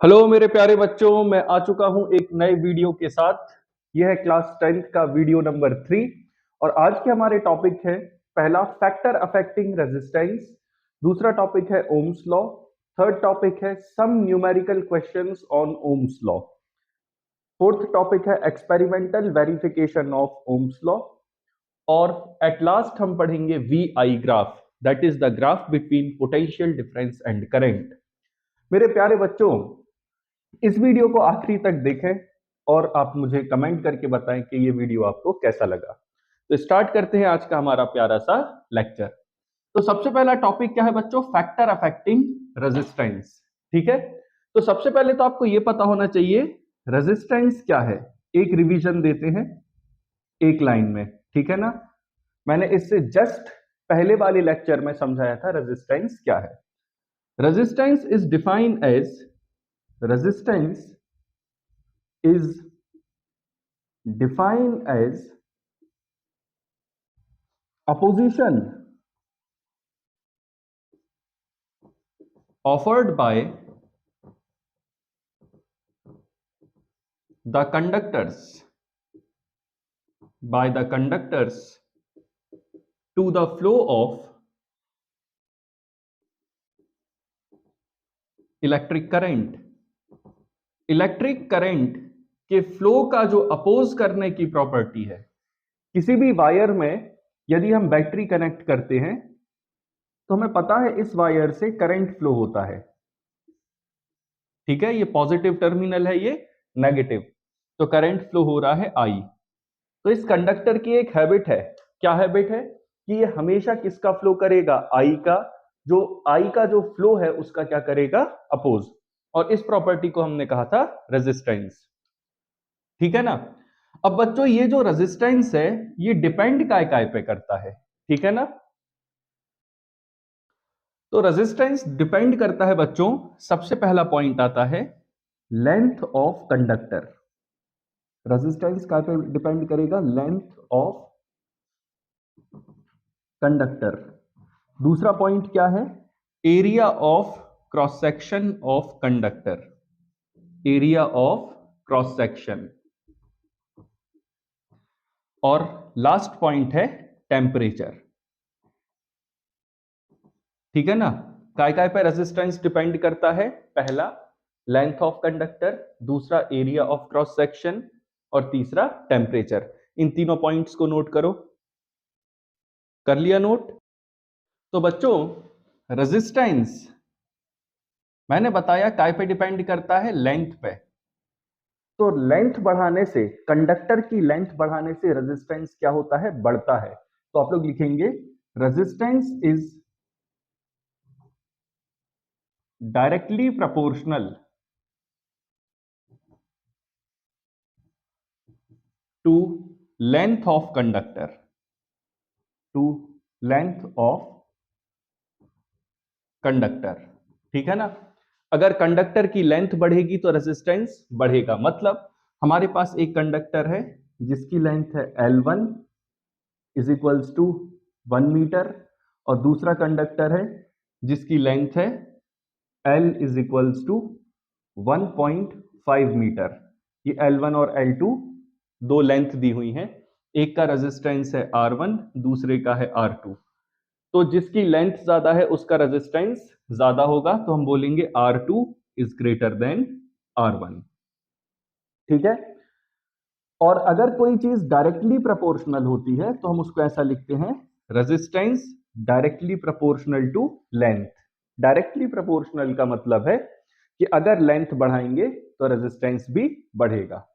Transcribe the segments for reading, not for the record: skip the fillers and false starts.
Hello मेरे प्यारे बच्चों, मैं आ चुका हूं एक नए वीडियो के साथ। यह है क्लास 10th का वीडियो नंबर 3 और आज के हमारे टॉपिक है पहला फैक्टर अफेक्टिंग रेजिस्टेंस, दूसरा टॉपिक है ओम्स लॉ, थर्ड टॉपिक है some numerical questions on Ohm's law, fourth topic है experimental verification of Ohm's law और एट लास्ट हम पढ़ेंगे V I graph, that is the graph between potential difference and current. मेरे प्यारे बच्चों, इस video को आखिरी तक देखें और आप मुझे कमेंट करके बताएं कि ये वीडियो आपको कैसा लगा। तो स्टार्ट करते हैं आज का हमारा प्यारा सा लेक्चर। तो सबसे पहला टॉपिक क्या है बच्चों? Factor affecting resistance. ठीक है, तो सबसे पहले तो आपको ये पता होना चाहिए रेजिस्टेंस क्या है। एक रिवीजन देते हैं एक लाइन में, ठीक है ना। मैंने इससे जस्ट पहले वाले लेक्चर में समझाया था रेजिस्टेंस क्या है। Resistance is defined as resistance is defined as opposition offered by the conductors to the flow of electric current. Electric current के फ्लो का जो अपोज करने की प्रॉपर्टी है, किसी भी वायर में यदि हम बैटरी कनेक्ट करते हैं तो हमें पता है इस वायर से करंट फ्लो होता है। ठीक है, ये पॉजिटिव टर्मिनल है, ये नेगेटिव, तो करंट फ्लो हो रहा है आई। तो इस कंडक्टर की एक हैबिट है, क्या हैबिट है कि ये हमेशा किसका फ्लो करेगा? आई का। जो आई का जो फ्लो है उसका क्या करेगा? अपोज। और इस प्रॉपर्टी को हमने कहा था रेजिस्टेंस। ठीक है ना। अब बच्चों ये जो रेजिस्टेंस है ये डिपेंड काय पे करता है, ठीक है ना। तो रेजिस्टेंस डिपेंड करता है बच्चों, सबसे पहला पॉइंट आता है लेंथ ऑफ कंडक्टर। रेजिस्टेंस काय पे डिपेंड करेगा? Length of conductor. दूसरा पॉइंट क्या है? Area of cross section of conductor. Area of cross section. और लास्ट पॉइंट है टेम्परेचर। ठीक है ना। काय पे रेजिस्टेंस डिपेंड करता है? पहला लेंथ ऑफ कंडक्टर, दूसरा एरिया ऑफ क्रॉस सेक्शन और तीसरा टेम्परेचर। इन तीनों पॉइंट्स को नोट करो। कर लिया नोट? तो बच्चों रेजिस्टेंस मैंने बताया काय पे डिपेंड करता है? लेंथ पे। तो लेंथ बढ़ाने से, कंडक्टर की लेंथ बढ़ाने से रेजिस्टेंस क्या होता है? बढ़ता है। तो आप लोग लिखेंगे resistance is directly proportional to length of conductor, to length of conductor. ठीक है ना। अगर कंडक्टर की लेंथ बढ़ेगी तो रेजिस्टेंस बढ़ेगा। मतलब हमारे पास एक कंडक्टर है जिसकी लेंथ है L1 is equals to 1 metre और दूसरा कंडक्टर है जिसकी लेंथ है L is equals to 1.5 metre. ये L1 और L2 दो लेंथ दी हुई हैं। एक का रेजिस्टेंस है R1, दूसरे का है R2। तो जिसकी लेंथ ज्यादा है उसका रेजिस्टेंस ज्यादा होगा, तो हम बोलेंगे R2 is greater than R1। ठीक है। और अगर कोई चीज डायरेक्टली प्रोपोर्शनल होती है तो हम उसको ऐसा लिखते हैं resistance directly proportional to length. Directly proportional का मतलब है कि अगर लेंथ बढ़ाएंगे तो रेजिस्टेंस भी बढ़ेगा।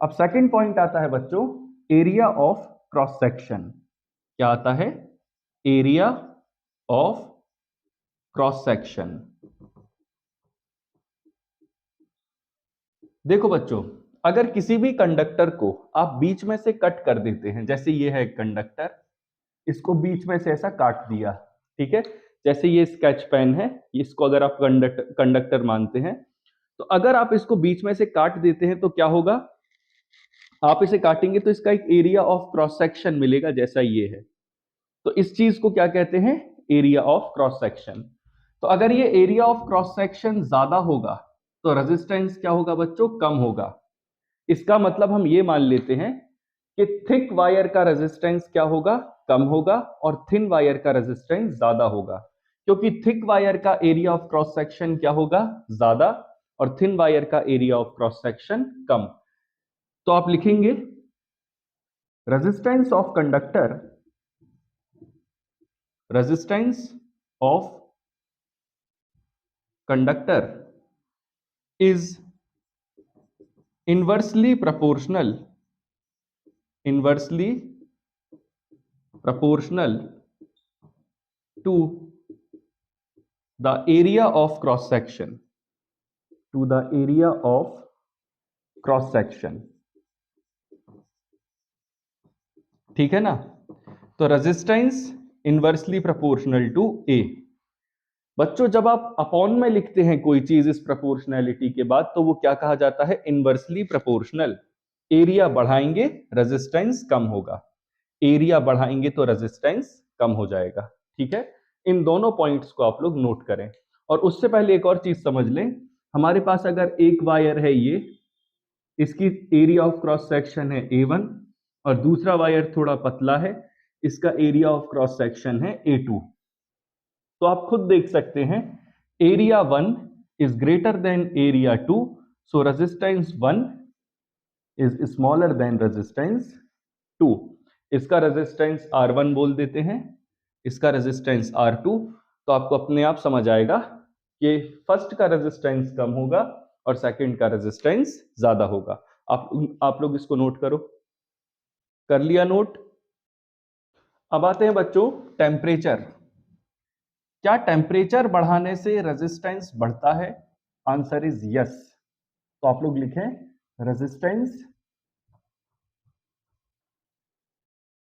अब सेकंड पॉइंट आता है बच्चों एरिया ऑफ क्रॉस सेक्शन। क्या आता है? Area of cross section. देखो बच्चों, अगर किसी भी कंडक्टर को आप बीच में से कट कर देते हैं, जैसे ये है कंडक्टर, इसको बीच में से ऐसा काट दिया, ठीक है। जैसे ये स्केच पेन है, इसको अगर आप कंडक्टर मानते हैं, तो अगर आप इसको बीच में से काट देते हैं तो क्या होगा? आप इसे काटेंगे तो इसका एक एरिया ऑफ क्रॉस सेक्शन मिलेगा, जैसा ये है। तो इस चीज को क्या कहते हैं? Area of cross section. तो अगर ये एरिया ऑफ क्रॉस सेक्शन ज्यादा होगा तो रेजिस्टेंस क्या होगा बच्चों, कम होगा। इसका मतलब हम ये मान लेते हैं कि थिक वायर का रेजिस्टेंस क्या होगा, कम होगा, और थिन वायर का रेजिस्टेंस ज्यादा होगा, क्योंकि थिक वायर का एरिया ऑफ क्रॉस सेक्शन क्या होगा, ज्यादा, और थिन वायर का एरिया ऑफ क्रॉस सेक्शन कम। तो आप लिखेंगे resistance of conductor, resistance of conductor is inversely proportional to the area of cross section, to the area of cross section। ठीक है ना? तो रेजिस्टेंस इनवर्सली प्रोपोर्शनल टू ए। बच्चों जब आप अपॉन में लिखते हैं कोई चीज इस प्रोपोर्शनैलिटी के बाद, तो वो क्या कहा जाता है, इनवर्सली प्रोपोर्शनल। एरिया बढ़ाएंगे रेजिस्टेंस कम होगा, एरिया बढ़ाएंगे तो रेजिस्टेंस कम हो जाएगा। ठीक है, इन दोनों पॉइंट्स को आप लोग नोट करें। और उससे पहले एक और चीज समझ लें, हमारे पास अगर एक वायर है ये, इसकी एरिया ऑफ क्रॉस सेक्शन है A1, और दूसरा वायर थोड़ा पतला है, इसका एरिया ऑफ क्रॉस सेक्शन है A2। तो आप खुद देख सकते हैं area 1 is greater than area 2, so resistance 1 is smaller than resistance 2। इसका रेजिस्टेंस R1 बोल देते हैं, इसका रेजिस्टेंस R2। तो आपको अपने आप समझ आएगा कि फर्स्ट का रेजिस्टेंस कम होगा और सेकंड का रेजिस्टेंस ज्यादा होगा। आप लोग इसको नोट करो। कर लिया नोट? अब आते हैं बच्चों टेम्परेचर। क्या टेम्परेचर बढ़ाने से रेजिस्टेंस बढ़ता है? Answer is yes. तो आप लोग लिखें resistance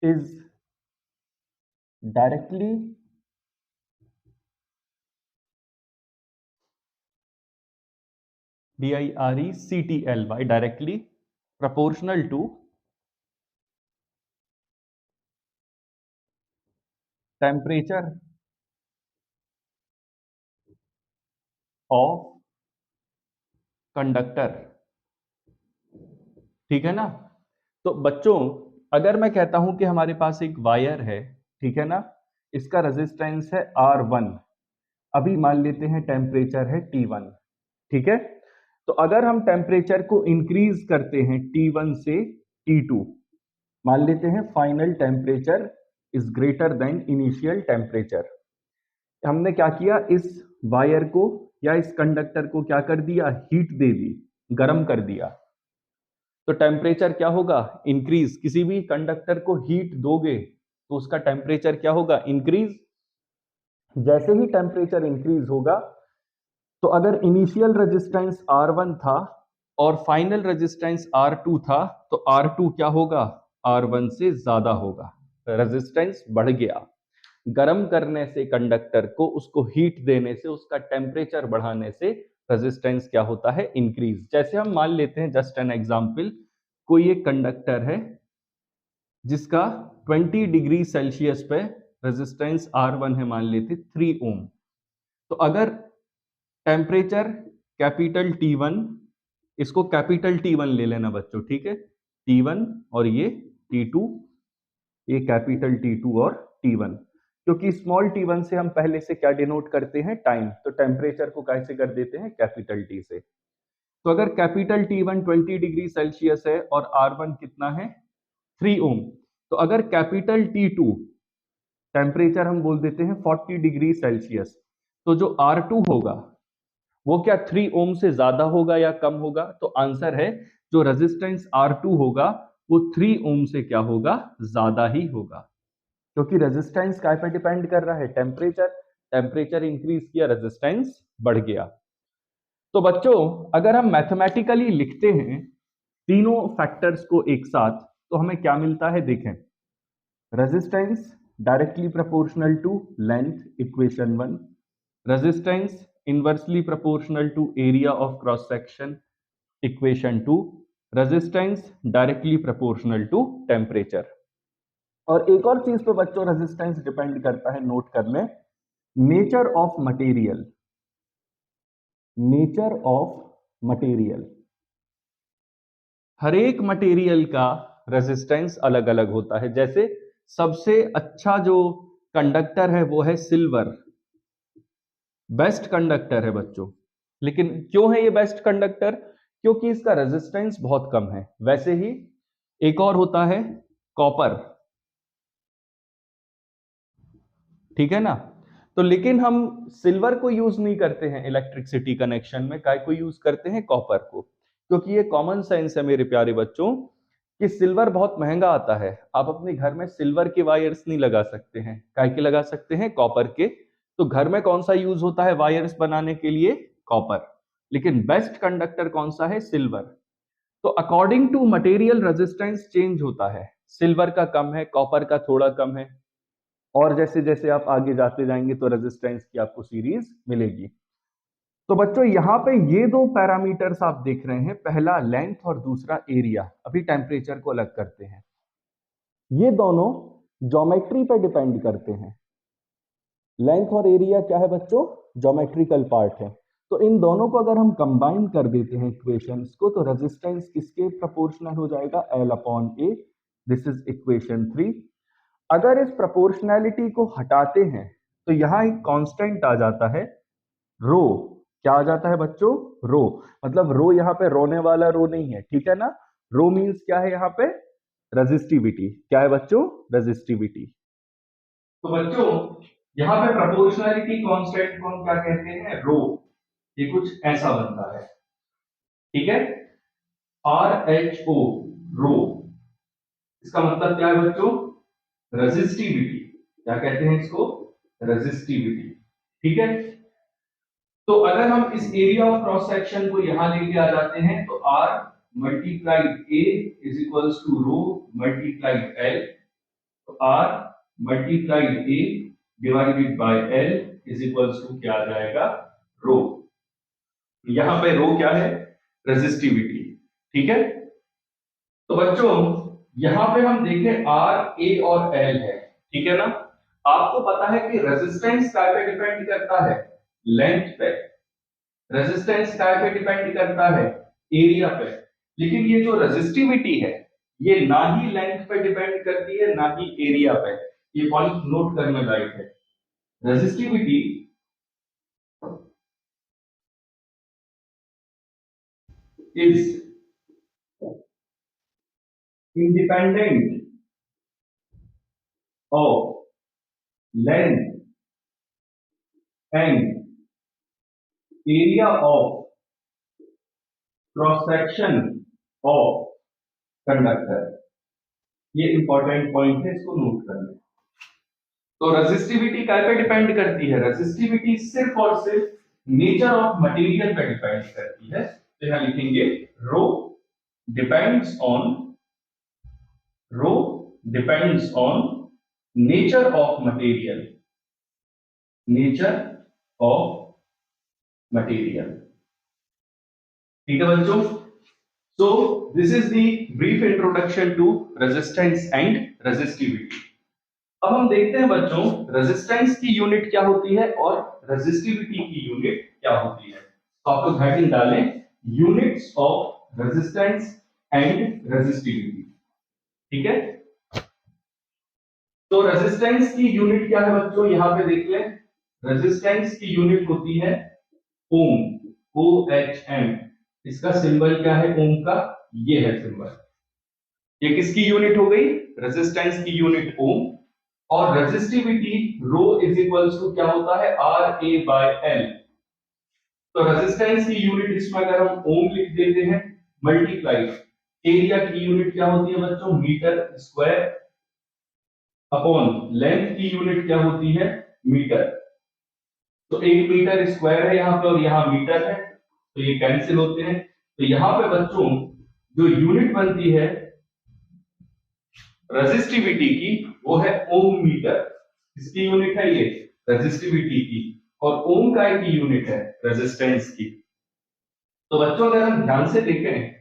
is directly DIRECTLY directly proportional to temperature of conductor. ठीक है ना? तो बच्चों अगर मैं कहता हूं कि हमारे पास एक वायर है, ठीक है ना, इसका रेजिस्टेंस है R1, अभी मान लेते हैं टेम्परेचर है T1। ठीक है, तो अगर हम टेम्परेचर को इंक्रीज करते हैं T1 से T2, मान लेते हैं final temperature is greater than initial temperature. हमने क्या किया, इस वायर को या इस कंडक्टर को क्या कर दिया, हीट दे दी, गर्म कर दिया। तो टेम्परेचर क्या होगा, इंक्रीज। किसी भी कंडक्टर को हीट दोगे तो उसका टेम्परेचर क्या होगा, इंक्रीज। जैसे ही टेम्परेचर इंक्रीज होगा, तो अगर इनिशियल रेजिस्टेंस R1 था और फाइनल रेजिस्टेंस R2 था, तो R2 क्या होगा, R1 से ज्यादा होगा, रेजिस्टेंस बढ़ गया। गर्म करने से कंडक्टर को, उसको हीट देने से, उसका टेम्परेचर बढ़ाने से रेजिस्टेंस क्या होता है, इंक्रीज। जैसे हम मान लेते हैं, जस्ट एन एग्जांपल, कोई एक कंडक्टर है जिसका 20 डिग्री सेल्सियस पे रेजिस्टेंस R1 है, मान लेते 3 ओम। तो अगर टेम्परेचर कैपिटल T1, इसको कैपिटल T1 ले लेना बच्चों, ठीक है, T1 और ये T2, ये कैपिटल T2 और T1, क्योंकि स्मॉल T1 से हम पहले से क्या डिनोट करते हैं, टाइम। तो टेम्परेचर को कैसे कर देते हैं, कैपिटल T से। तो अगर कैपिटल T1 20 डिग्री सेल्सियस है और R1 कितना है, 3 ओम, तो अगर कैपिटल T2 टेम्परेचर हम बोल देते हैं 40 डिग्री सेल्सियस, तो जो R2 होगा वो क्या 3 ओम से ज्यादा होगा या कम होगा? तो आंसर है जो रेजिस्टेंस R2 होगा वो 3 ओम से क्या होगा, ज्यादा ही होगा, क्योंकि रेजिस्टेंस क्या पे डिपेंड कर रहा है, टेम्परेचर। टेम्परेचर इंक्रीज किया, रेजिस्टेंस बढ़ गया। तो बच्चों अगर हम मैथमेटिकली लिखते हैं तीनों फैक्टर्स को एक साथ, तो हमें क्या मिलता है, देखें। Resistance directly proportional to length, equation 1। Resistance inversely proportional to area of cross section, equation 2। Resistance directly proportional to temperature. और एक और चीज पे बच्चों रेजिस्टेंस डिपेंड करता है, नोट कर लें, nature of material. Nature of material. हर एक मटेरियल का रेजिस्टेंस अलग अलग होता है। जैसे सबसे अच्छा जो कंडक्टर है वो है सिल्वर, बेस्ट कंडक्टर है बच्चों। लेकिन क्यों है ये बेस्ट कंडक्टर? क्योंकि इसका रेजिस्टेंस बहुत कम है। वैसे ही एक और होता है कॉपर, ठीक है ना। तो लेकिन हम सिल्वर को यूज नहीं करते हैं इलेक्ट्रिसिटी कनेक्शन में, काय को यूज करते हैं? कॉपर को। क्योंकि ये कॉमन सेंस है मेरे प्यारे बच्चों कि सिल्वर बहुत महंगा आता है। आप अपने घर में सिल्वर के वायर्स नहीं लगा सकते हैं, काय के लगा सकते हैं? कॉपर के। तो घर में कौन सा यूज होता है वायर्स बनाने के लिए? कॉपर। लेकिन बेस्ट कंडक्टर कौन सा है? सिल्वर। तो according to material resistance change होता है, सिल्वर का कम है, कॉपर का थोड़ा कम है, और जैसे जैसे आप आगे जाते जाएंगे तो रेजिस्टेंस की आपको सीरीज मिलेगी। तो बच्चों यहाँ पे ये दो पैरामीटर्स आप देख रहे हैं, पहला लेंथ और दूसरा एरिया। अभी टेम्परेचर को अलग करते हैं। ये दोनों ज्योमेट्री पे डिपेंड करते हैं। लेंथ और एरिया क्या है बच्चों? ज्योमेट्रिकल पार्ट है। तो इन दोनों को अगर हम कंबाइन कर देते हैं इक्वेशंस को, तो रेजिस्टेंस किसके प्रोपोर्शनल हो जाएगा? L upon A। This is equation 3। अगर इस प्रोपोर्शनैलिटी को हटाते हैं तो यहां एक कांस्टेंट आ जाता है रो। क्या आ जाता है बच्चों? रो। मतलब रो यहाँ पे रोने वाला रो नहीं है, ठीक है ना। रो मींस क्या है यहाँ पे? रेजिस्टिविटी। क्या है बच्चों? रेजिस्टिविटी। तो बच्चों यहाँ पे प्रोपोर्शनैलिटी कांस्टेंट को हम क्या कहते हैं? रो। ये कुछ ऐसा बनता है, ठीक है। RHO, रो। इसका मतलब क्या है बच्चों? रेजिस्टिविटी। क्या कहते हैं इसको? रेजिस्टिविटी, ठीक है। तो अगर हम इस एरिया ऑफ क्रॉस सेक्शन को यहां लेके आ जाते हैं तो R multiplied A is equals to rho multiplied L। तो R multiplied A divided by L is equals to क्या आ जाएगा? रो। यहां पे रो क्या है? रेजिस्टिविटी, ठीक है। तो बच्चों यहां पे हम देखें R, A और L है, ठीक है ना। आपको पता है कि रेजिस्टेंस काय पे डिपेंड करता है? लेंथ पे। रेजिस्टेंस काय पे डिपेंड करता है? एरिया पे। लेकिन ये जो रेजिस्टिविटी है ये ना ही लेंथ पे डिपेंड करती है ना ही एरिया पे। ये पॉइंट नोट करने लायक है। Resistivity is independent of length and area of cross section of conductor. ये इंपॉर्टेंट पॉइंट है, इसको नोट कर लें। तो रेजिस्टिविटी काय पे डिपेंड करती है? रेजिस्टिविटी सिर्फ और सिर्फ नेचर ऑफ मटेरियल पे डिपेंड करती है। तो यहां लिखेंगे rho depends on, rho depends on nature of material, nature of material, ठीक है बच्चों। So this is the brief introduction to resistance and resistivity. अब हम देखते हैं बच्चों रेजिस्टेंस की यूनिट क्या होती है और रेजिस्टिविटी की यूनिट क्या होती है। तो आप लोग हेडिंग डालें units of resistance and resistivity, ठीक है। तो रेजिस्टेंस की यूनिट क्या है बच्चों? यहां पे देख लें, रेजिस्टेंस की यूनिट होती है ओम, OHM। इसका सिंबल क्या है ओम का? ये है सिंबल। ये किसकी यूनिट हो गई? रेजिस्टेंस की यूनिट ओम। और resistivity rho is equals to क्या होता है? RA by L। तो रेजिस्टेंस की यूनिट इसमें अगर हम ओम लिख देते हैं मल्टीप्लाई एरिया की यूनिट क्या होती है बच्चों? मीटर स्क्वायर अपॉन लेंथ की यूनिट क्या होती है? मीटर। तो 1 मीटर स्क्वायर है यहाँ पे और यहाँ मीटर है, तो ये कैंसिल होते हैं। तो यहाँ पे बच्चों जो यूनिट बनती है रेजिस्टिविटी की वो है ओम मीटर। किसकी यूनिट है ये? रेजिस्टिविटी की। और ओम काय की यूनिट है? रेजिस्टेंस की। तो बच्चों अगर हम ध्यान से देखें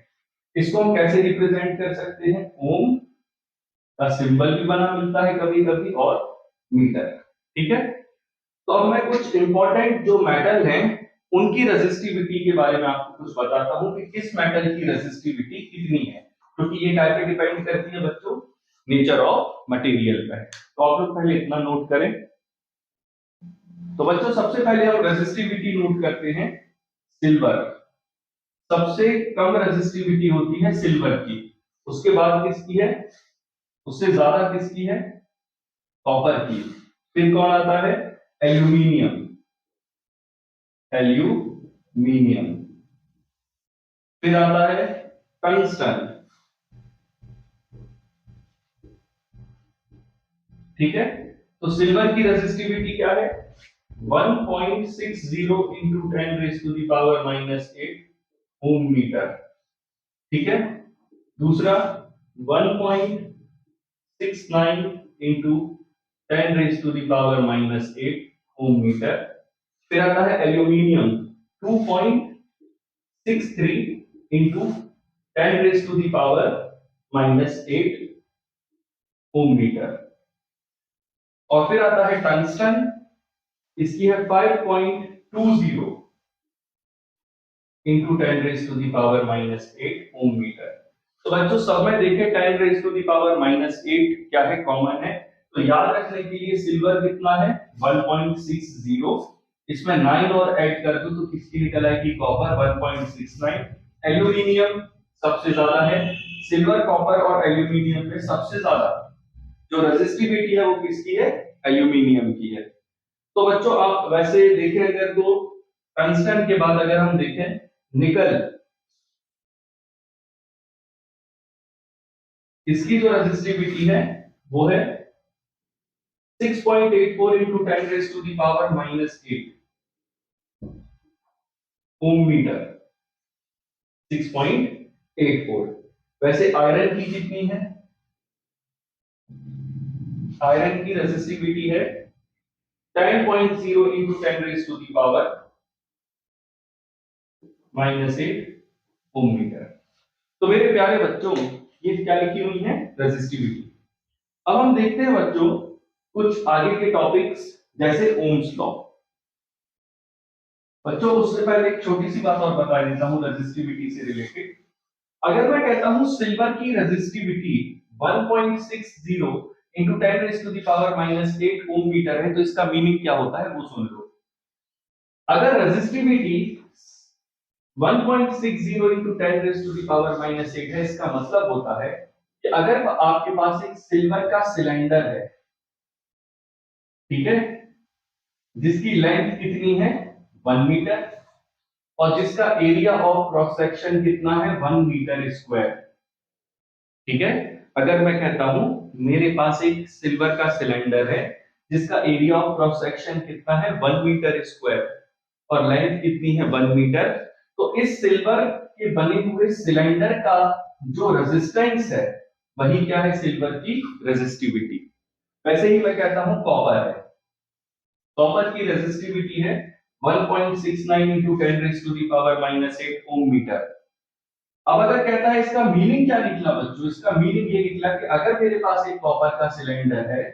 इसको हम कैसे रिप्रेजेंट कर सकते हैं? ओम का सिंबल भी बना मिलता है कभी कभी और मीटर, ठीक है। तो अब मैं कुछ इंपॉर्टेंट जो मेटल हैं उनकी रेजिस्टिविटी के बारे में आपको कुछ बताता हूं कि किस मेटल की रेजिस्टिविटी कितनी है, क्योंकि ये क्या पे डिपेंड करती है बच्चों, नेचर ऑफ मटेरियल पे। तो आप लोग पहले इतना नोट करें। तो बच्चों सबसे पहले हम रेजिस्टिविटी नोट करते हैं सिल्वर। सबसे कम रेजिस्टिविटी होती है सिल्वर की, उसके बाद किसकी है, उससे ज्यादा किसकी है, कॉपर की। फिर कौन आता है, एल्यूमिनियम, एल्यूमिनियम। फिर आता है टंगस्टन, ठीक है। तो सिल्वर की रेजिस्टिविटी क्या है, 1.60 into 10 raise to the power -8 ohm metre, ठीक है। दूसरा 1.69 into 10 raise to the power -8 ohm metre. फिर आता है aluminium 2.63 into 10 raise to the power -8 ohm metre. और फिर आता है टंगस्टन, इसकी है 5.20 into 10 raise to the power -8 ohm metre. तो बच्चों सब में देखें 10 रेज टू द पावर -8 क्या है, कॉमन है। तो याद रखने के लिए सिल्वर कितना है 1.60, इसमें 9 और ऐड कर दो तो किसकी निकल आएगी, कॉपर 1.69। एल्यूमिनियम सबसे ज्यादा है, सिल्वर कॉपर और एल्यूमिनियम में सबसे ज्यादा जो रेजिस्टिविटी है वो किसकी है, एल्यूमिनियम की है। तो बच्चों आप वैसे देखें अगर तो टंगस्टन के बाद अगर हम देखें निकल, इसकी जो रेजिस्टिविटी है वो है 6.84 into 10 raise to the power -8 ohm metre, 6.84। वैसे आयरन की कितनी है, आयरन की रेजिस्टिविटी है 10.0 into 10 raise to the power -8 ohm metre. तो मेरे प्यारे बच्चों ये क्या लिखी हुई है, रेजिस्टिविटी। अब हम देखते हैं बच्चों कुछ आगे के टॉपिक्स जैसे ओम्स लॉ। बच्चों उससे पहले एक छोटी सी बात और बता देता हूं रेजिस्टिविटी से रिलेटेड। अगर मैं कहता हूं सिल्वर की resistivity 1.60 into 10 raise to the power -8 ohm metre है, तो इसका मीनिंग क्या होता है वो सुन लो। अगर resistivity 1.60 into 10 raise to the power -8 है, इसका मतलब होता है कि अगर आपके पास एक सिल्वर का सिलेंडर है, ठीक है, जिसकी लेंथ कितनी है 1 मीटर और जिसका एरिया ऑफ क्रॉस सेक्शन कितना है 1 मीटर स्क्वायर, ठीक है। अगर मैं कहता हूं मेरे पास एक सिल्वर का सिलेंडर है जिसका एरिया ऑफ क्रॉस सेक्शन कितना है 1 मीटर स्क्वायर और लेंथ कितनी है 1 मीटर, तो इस सिल्वर के बने हुए सिलेंडर का जो रेजिस्टेंस है वही क्या है, सिल्वर की रेजिस्टिविटी। वैसे ही मैं कहता हूं कॉपर है, कॉपर की रेजिस्टिविटी है 1.69 into 10 raise to the power -8 ohm metre. अब अगर कहता है इसका मीनिंग क्या निकला बच्चों, इसका मीनिंग ये निकला कि अगर मेरे पास एक कॉपर का सिलेंडर है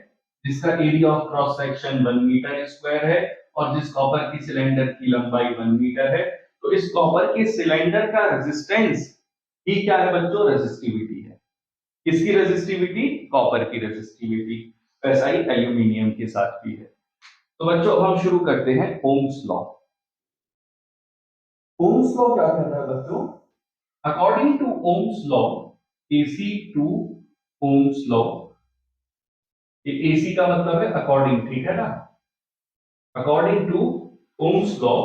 जिसका area of cross section 1 metre square है और जिस कॉपर की सिलेंडर की लंबाई 1 मीटर है, तो इस कॉपर के सिलेंडर का रेजिस्टेंस ही क्या है बच्चों, रेजिस्टिविटी है। किसकी रेजिस्टिविटी, कॉपर की रेजिस्टिविटी। वैसा ही एल्यूमिनियम के साथ भी है। तो बच्चों अब हम शुरू करते हैं ओम्स लॉ। ओम्स लॉ क्या कहता है बच्चों, according to Ohm's law, AC to Ohm's law, ये एसी का मतलब है अकॉर्डिंग, ठीक है ना। According to Ohm's law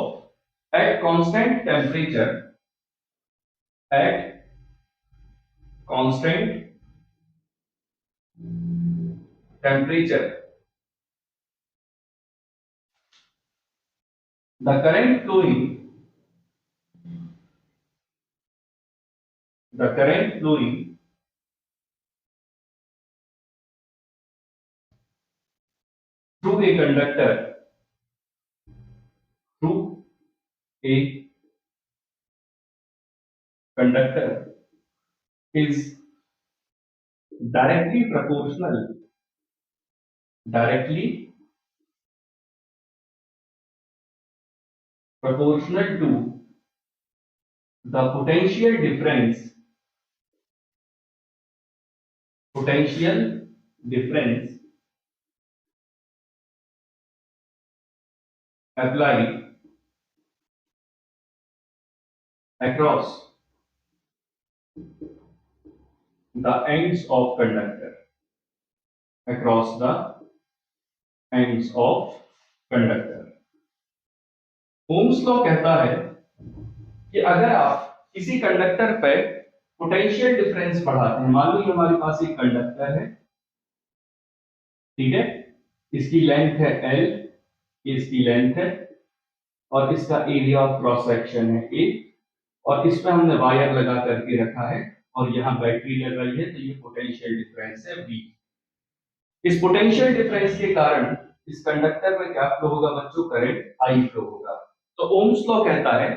at constant temperature, at constant temperature the current flowing, the current flowing through a conductor, through a conductor is directly proportional, directly proportional to the potential difference applied across the ends of conductor, across the ends of conductor। Ohm's law कहता है कि अगर आप किसी conductor पे potential difference बढ़ाते हैं, मान लो हमारे पास एक कंडक्टर है, ठीक है, इसकी लेंथ है L, इसकी लेंथ है, और इसका एरिया ऑफ क्रॉस सेक्शन है A, और इस पे हमने वायर लगा करके रखा है और यहाँ बैटरी लगाई है, तो ये पोटेंशियल डिफरेंस है V। इस पोटेंशियल डिफरेंस के कारण इस कंडक्टर में क्या फ्लो होगा बच्चों? करंट I फ्लो होगा। तो ओम्स लॉ कहता है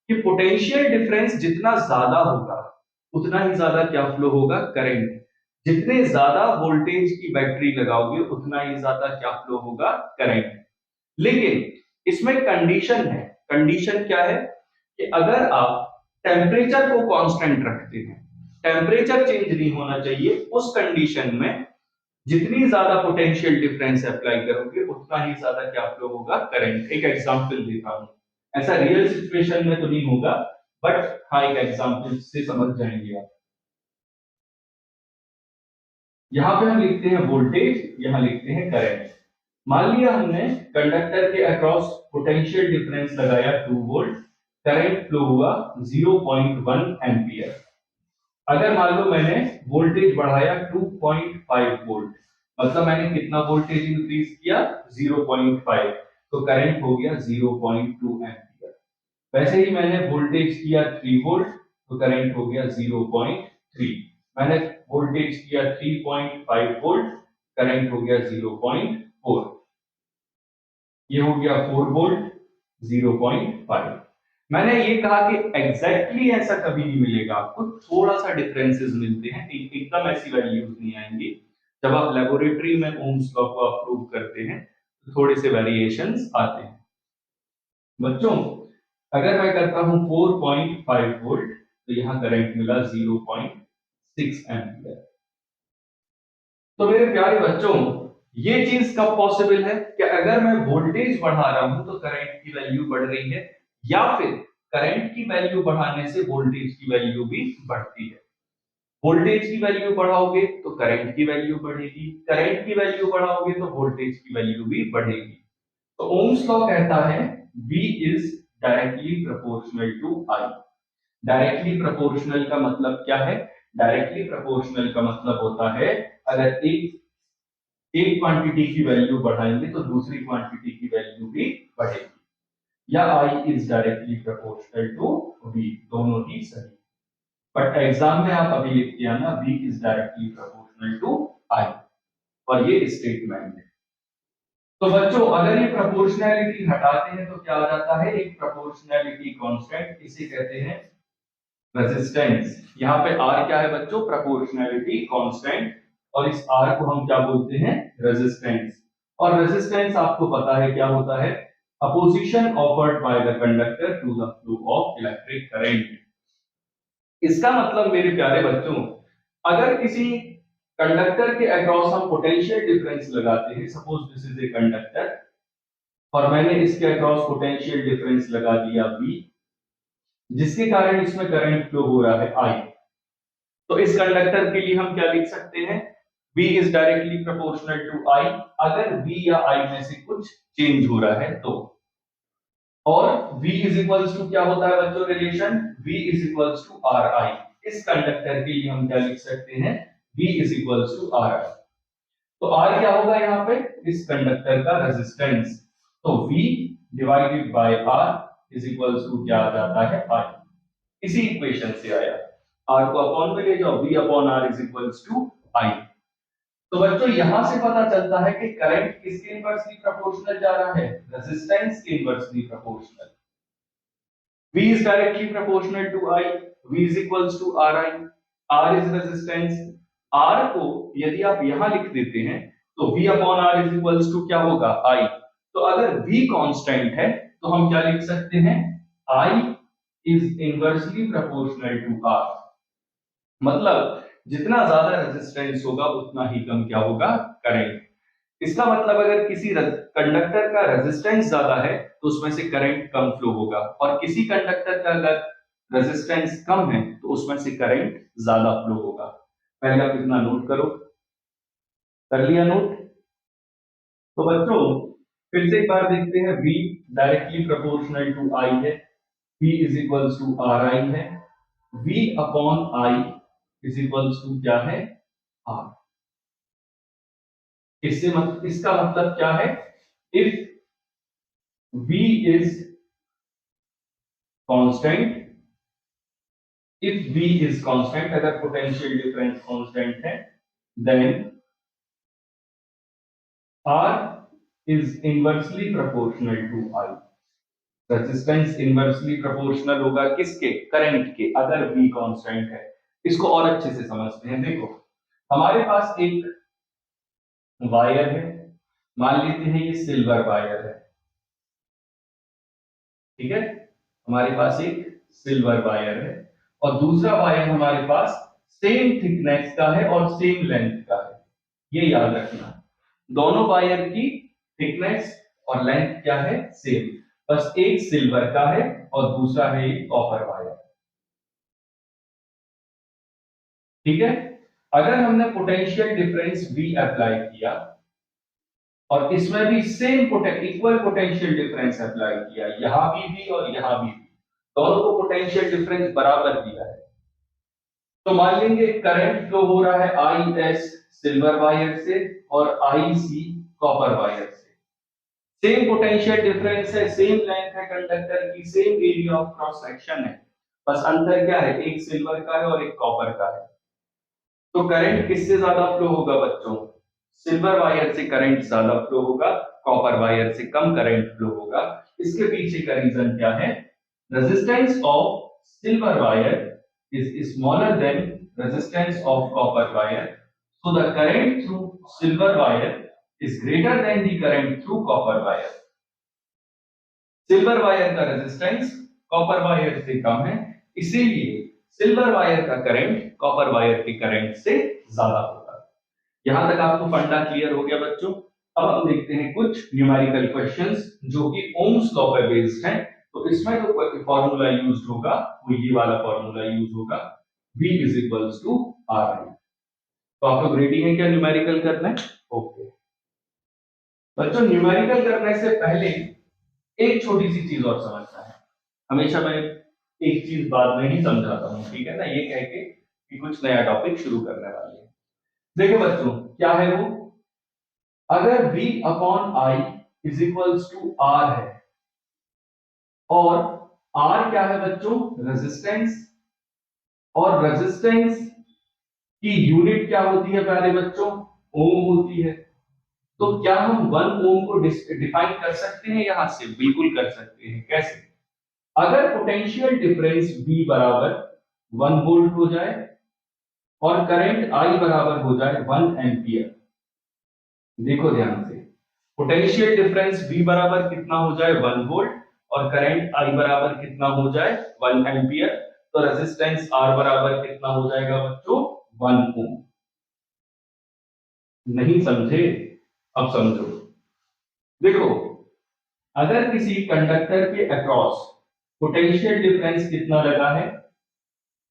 कि पोटेंशियल डिफरेंस जितना ज्यादा होगा उतना ही ज्यादा क्या फ्लो होगा? करंट। जितने ज्यादा वोल्टेज की बैटरी लगाओगे उतना ही ज्यादा क्या फ्लो होगा? करंट। लेकिन इसमें कंडीशन है। कंडीशन क्या है कि अगर आप टेम्परेचर को कांस्टेंट रखते हैं, टेम्परेचर चेंज नहीं होना चाहिए, उस कंडीशन में जितनी ज्यादा पोटेंशियल डिफरेंस अप्लाई करोगे उतना ही ज्यादा क्या फ्लो होगा? करंट। एक एग्जांपल देता हूं, ऐसा रियल सिचुएशन में तो नहीं होगा, बट हाँ एक एग्जांपल से समझ जाएंगे आप। यहां पे हम लिखते हैं वोल्टेज, यहां लिखते हैं करंट। मान लिया हमने कंडक्टर के अक्रॉस पोटेंशियल डिफरेंस लगाया 2 वोल्ट, करंट फ्लो हुआ 0.1 एम्पियर। अगर मान लो मैंने वोल्टेज बढ़ाया 2.5 वोल्ट, मतलब मैंने कितना वोल्टेज इंक्रीज किया? 0.5, तो करंट हो गया 0.2 एम्पियर। वैसे ही मैंने वोल्टेज किया 3 वोल्ट, तो करंट हो गया 0.3। मैंने वोल्टेज किया 3.5 वोल्ट, करंट हो गया 0.4। ये हो गया 4 वोल्ट, 0.5। मैंने ये कहा कि एग्जैक्टली ऐसा कभी नहीं मिलेगा आपको, थोड़ा सा डिफरेंसेस मिलते हैं, एकदम ऐसी वैल्यूज नहीं आएंगी। जब आप लेबोरेटरी में ओम्स लॉ को अप्रूव करते हैं तो थोड़े से वेरिएशंस आते हैं। बच्चों अगर मैं करता हूं 4.5 वोल्ट, तो यहां करंट मिला 0.6 एम्पियर। तो मेरे प्यारे बच्चों, ये चीज कब पॉसिबल है कि अगर मैं वोल्टेज बढ़ा रहा हूं तो करंट की वैल्यू बढ़ रही है, या फिर करंट की वैल्यू बढ़ाने से वोल्टेज की वैल्यू भी बढ़ती है। वोल्टेज की वैल्यू बढ़ाओगे तो करंट की वैल्यू बढ़ेगी, करंट की वैल्यू बढ़ाओगे तो वोल्टेज की वैल्यू भी बढ़ेगी। तो ओम्स लॉ कहता है V is directly proportional to I। Directly proportional का मतलब क्या है? डायरेक्टली प्रोपोर्शनल का मतलब होता है अगर एक क्वांटिटी की वैल्यू बढ़ाएंगे तो दूसरी क्वांटिटी की वैल्यू भी बढ़ेगी, या I is directly proportional to V, दोनों ही सही। बट एग्जाम में आप अभी लिखते हैं ना V is directly proportional to I, और ये स्टेटमेंट है। तो बच्चों अगर ये प्रोपोर्शनैलिटी हटाते हैं तो क्या आ जाता है? एक प्रोपोर्शनैलिटी कांस्टेंट, इसे कहते हैं रेजिस्टेंस। यहाँ पे R क्या है बच्चों? प्रोपोर्शनैलिटी कांस्टेंट, और इस R को हम क्या बोलते हैं? रेजिस्टेंस। और रेजिस्टेंस आपको पता है क्या होता है? Opposition offered by the conductor to the flow of electric current. इसका मतलब मेरे प्यारे बच्चों, अगर किसी कंडक्टर के अक्रॉस हम पोटेंशियल डिफरेंस लगाते हैं, suppose this is a conductor, और मैंने इसके अक्रॉस पोटेंशियल डिफरेंस लगा दिया V, जिसके कारण इसमें करंट फ्लो हो रहा है I, तो इस कंडक्टर के लिए हम क्या लिख सकते हैं? V is directly proportional to I, अगर V या I में से कुछ चेंज हो रहा है तो। और V इज इक्वल्स टू क्या होता है बच्चों? Relation V is equals to RI। इस कंडक्टर के लिए हम क्या लिख सकते हैं? V is equals to RI। तो R क्या होगा यहाँ पे? इस कंडक्टर का रेजिस्टेंस। तो V divided by R is equals to क्या आ जाता है? I। इसी इक्वेशन से आया, R को अपॉन में ले जाओ, V upon R is equals to I। तो बच्चों यहां से पता चलता है कि करंट किसके इनवर्सली प्रोपोर्शनल जा रहा है? रेजिस्टेंस के inversely proportional. V is directly proportional to I, V is equals to RI, R is resistance। R को यदि आप यहां लिख देते हैं तो V upon R is equals to क्या होगा? I। तो अगर V कांस्टेंट है तो हम क्या लिख सकते हैं, I is inversely proportional to R। मतलब जितना ज्यादा रेजिस्टेंस होगा उतना ही कम क्या होगा, करंट। इसका मतलब अगर किसी कंडक्टर का रेजिस्टेंस ज्यादा है तो उसमें से करंट कम फ्लो होगा, और किसी कंडक्टर का अगर रेजिस्टेंस कम है तो उसमें से करंट ज्यादा फ्लो होगा। पहले आप इतना नोट करो। कर लिया नोट? तो बच्चों फिर से एक बार देखते हैं, V directly proportional to I है, P is equals to RI है, V upon I is equals to क्या है, R। इसका मतलब क्या है, if V is constant, if V is constant, अगर पोटेंशियल डिफरेंस कांस्टेंट है, then R is inversely proportional to I। Resistance inversely proportional होगा किसके, करंट के, अगर V कांस्टेंट है। इसको और अच्छे से समझते हैं। देखो हमारे पास एक वायर है, मान लेते हैं ये सिल्वर वायर है, ठीक है, हमारे पास एक सिल्वर वायर है, और दूसरा वायर हमारे पास सेम थिकनेस का है और सेम लेंथ का है। ये याद रखना, दोनों वायर की थिकनेस और लेंथ क्या है, सेम। बस एक सिल्वर का है और दूसरा है एक कॉपर वायर, ठीक है। अगर हमने पोटेंशियल डिफरेंस V अप्लाई किया और इसमें भी same equal potential difference apply किया, यहां भी और यहां भी, दोनों को पोटेंशियल डिफरेंस बराबर दिया है, तो मान लेंगे करंट फ्लो हो रहा है IS सिल्वर वायर से और IC कॉपर वायर से। सेम पोटेंशियल डिफरेंस है, सेम लेंथ है कंडक्टर की, same area of cross section है, बस अंतर क्या है, एक सिल्वर का है और एक कॉपर का है। तो करंट किससे ज्यादा फ्लो होगा बच्चों, सिल्वर वायर से करंट ज्यादा फ्लो होगा, कॉपर वायर से कम करंट फ्लो होगा। इसके पीछे का रीजन क्या है, resistance of silver wire is smaller than resistance of copper wire, so the current through silver wire is greater than the current through copper wire। Silver wire का resistance copper wire से कम है, इसीलिए silver wire का current copper wire के current से ज्यादा होगा। यहां तक आपको फंडा क्लियर हो गया बच्चों। अब हम देखते हैं कुछ न्यूमेरिकल क्वेश्चंस जो कि ओम्स लॉ पर बेस्ड हैं। तो इसमें जो फॉर्मूला यूज्ड होगा वो ये वाला फॉर्मूला यूज होगा, V is equals to RI। तो आप लोग रेडी हैं क्या न्यूमेरिकल करना है? ओके बच्चों, न्यूमेरिकल करने से पहले एक छोटी सी चीज और समझना है। हमेशा मैं एक चीज बाद में ही समझाता हूँ, ठीक है ना, ये कह के कि कुछ नया टॉपिक शुरू करने वाले हैं। देखो बच्चों क्या है वो, अगर V upon I is equals to R है, और R क्या है बच्चों, रेजिस्टेंस, और रेजिस्टेंस की यूनिट क्या होती है प्यारे बच्चों, ओम होती है। तो क्या हम 1 ओम को डिफाइन कर सकते हैं यहां से? बिल्कुल कर सकते हैं। कैसे? अगर पोटेंशियल डिफरेंस V बराबर 1 वोल्ट हो जाए और करंट I बराबर हो जाए 1 एम्पियर। देखो ध्यान से, पोटेंशियल डिफरेंस V बराबर कितना हो जाए, 1 वोल्ट, और करंट I बराबर कितना हो जाए, 1 एम्पियर, तो रेजिस्टेंस R बराबर कितना हो जाएगा बच्चों, 1 ओम। नहीं समझे? अब समझो। देखो अगर किसी कंडक्टर के अक्रॉस पोटेंशियल डिफरेंस कितना लगा है,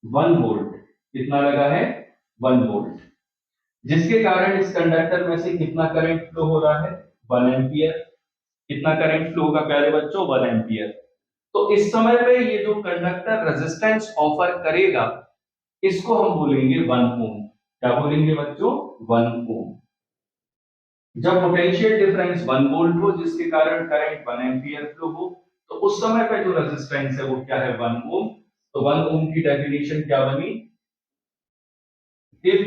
1 वोल्ट, कितना लगा है, 1 वोल्ट, जिसके कारण इस कंडक्टर में से कितना करंट फ्लो हो रहा है, 1 एम्पियर। कितना करंट फ्लो होगा प्यारे बच्चों, 1 एम्पियर। तो इस समय पे ये जो कंडक्टर रेजिस्टेंस ऑफर करेगा इसको हम बोलेंगे 1 ओम। क्या बोलेंगे बच्चों, 1 ओम। जब पोटेंशियल डिफरेंस 1 वोल्ट हो जिसके कारण करंट 1 एम्पियर फ्लो हो, तो उस समय पे जो रेजिस्टेंस है वो क्या है, 1 ओम। तो 1 ओम की डेफिनेशन क्या बनी, if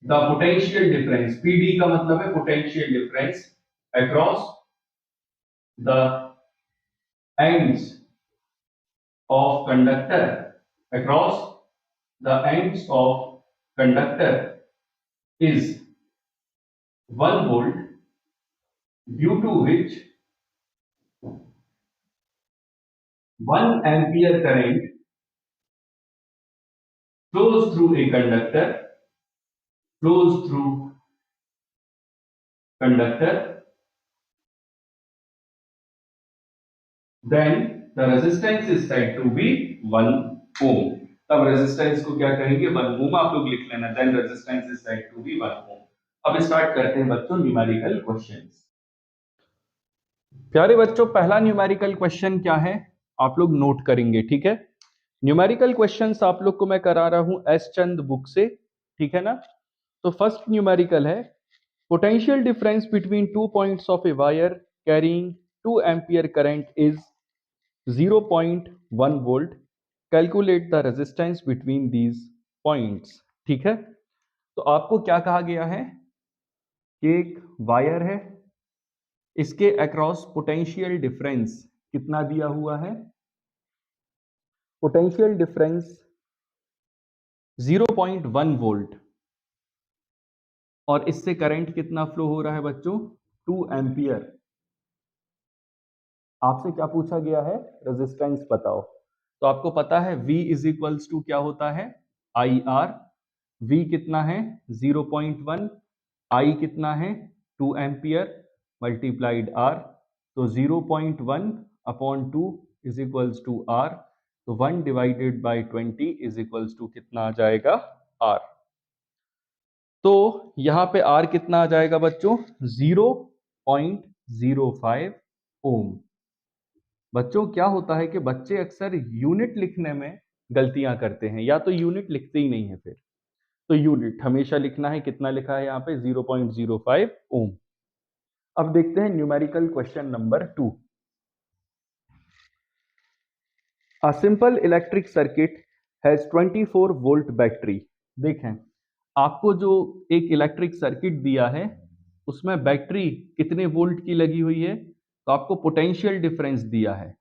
the potential difference, PD का मतलब है potential difference across the ends of conductor, across the ends of conductor is 1 volt, due to which 1 ampere current flows through a conductor, flows through conductor, then the resistance is said to be 1 ohm. तब रेजिस्टेंस को क्या कहेंगे 1 ohm आप लोग लिख लेना, then resistance is said to be 1 ohm. अब स्टार्ट करते हैं बच्चों न्यूमेरिकल क्वेश्चंस। प्यारे बच्चों पहला न्यूमेरिकल क्वेश्चन क्या है आप लोग नोट करेंगे, ठीक है। न्यूमेरिकल क्वेश्चंस आप लोग को मैं करा रहा हूं एस चंद बुक से, ठीक है ना। तो फर्स्ट न्यूमेरिकल है potential difference between 2 points of a wire carrying 2 ampere current is 0.1 volt, calculate the resistance between these points, ठीक है। तो आपको क्या कहा गया है कि एक वायर है, इसके अक्रॉस पोटेंशियल डिफरेंस कितना दिया हुआ है, पोटेंशियल डिफरेंस 0.1 वोल्ट, और इससे करंट कितना फ्लो हो रहा है बच्चों 2 एम्पियर। आपसे क्या पूछा गया है रेजिस्टेंस बताओ। तो आपको पता है V इज इक्वल्स टू क्या होता है IR, V कितना है 0.1, I कितना है 2 एम्पियर मल्टीप्लाइड R, तो 0.1 upon 2 is equals to R, तो 1 divided by 20 is equals to कितना आ जाएगा R। तो यहां पे R कितना आ जाएगा बच्चों 0.05 ओम। बच्चों क्या होता है कि बच्चे अक्सर यूनिट लिखने में गलतियां करते हैं, या तो यूनिट लिखते ही नहीं है, फिर तो यूनिट हमेशा लिखना है, कितना लिखा है यहाँ पे 0.05 ओम। अब देखते हैं numerical question number 2। A simple electric circuit has 24 volt battery. देखें आपको जो एक इलेक्ट्रिक सर्किट दिया है उसमें बैटरी कितने वोल्ट की लगी हुई है, तो आपको पोटेंशियल डिफरेंस दिया है,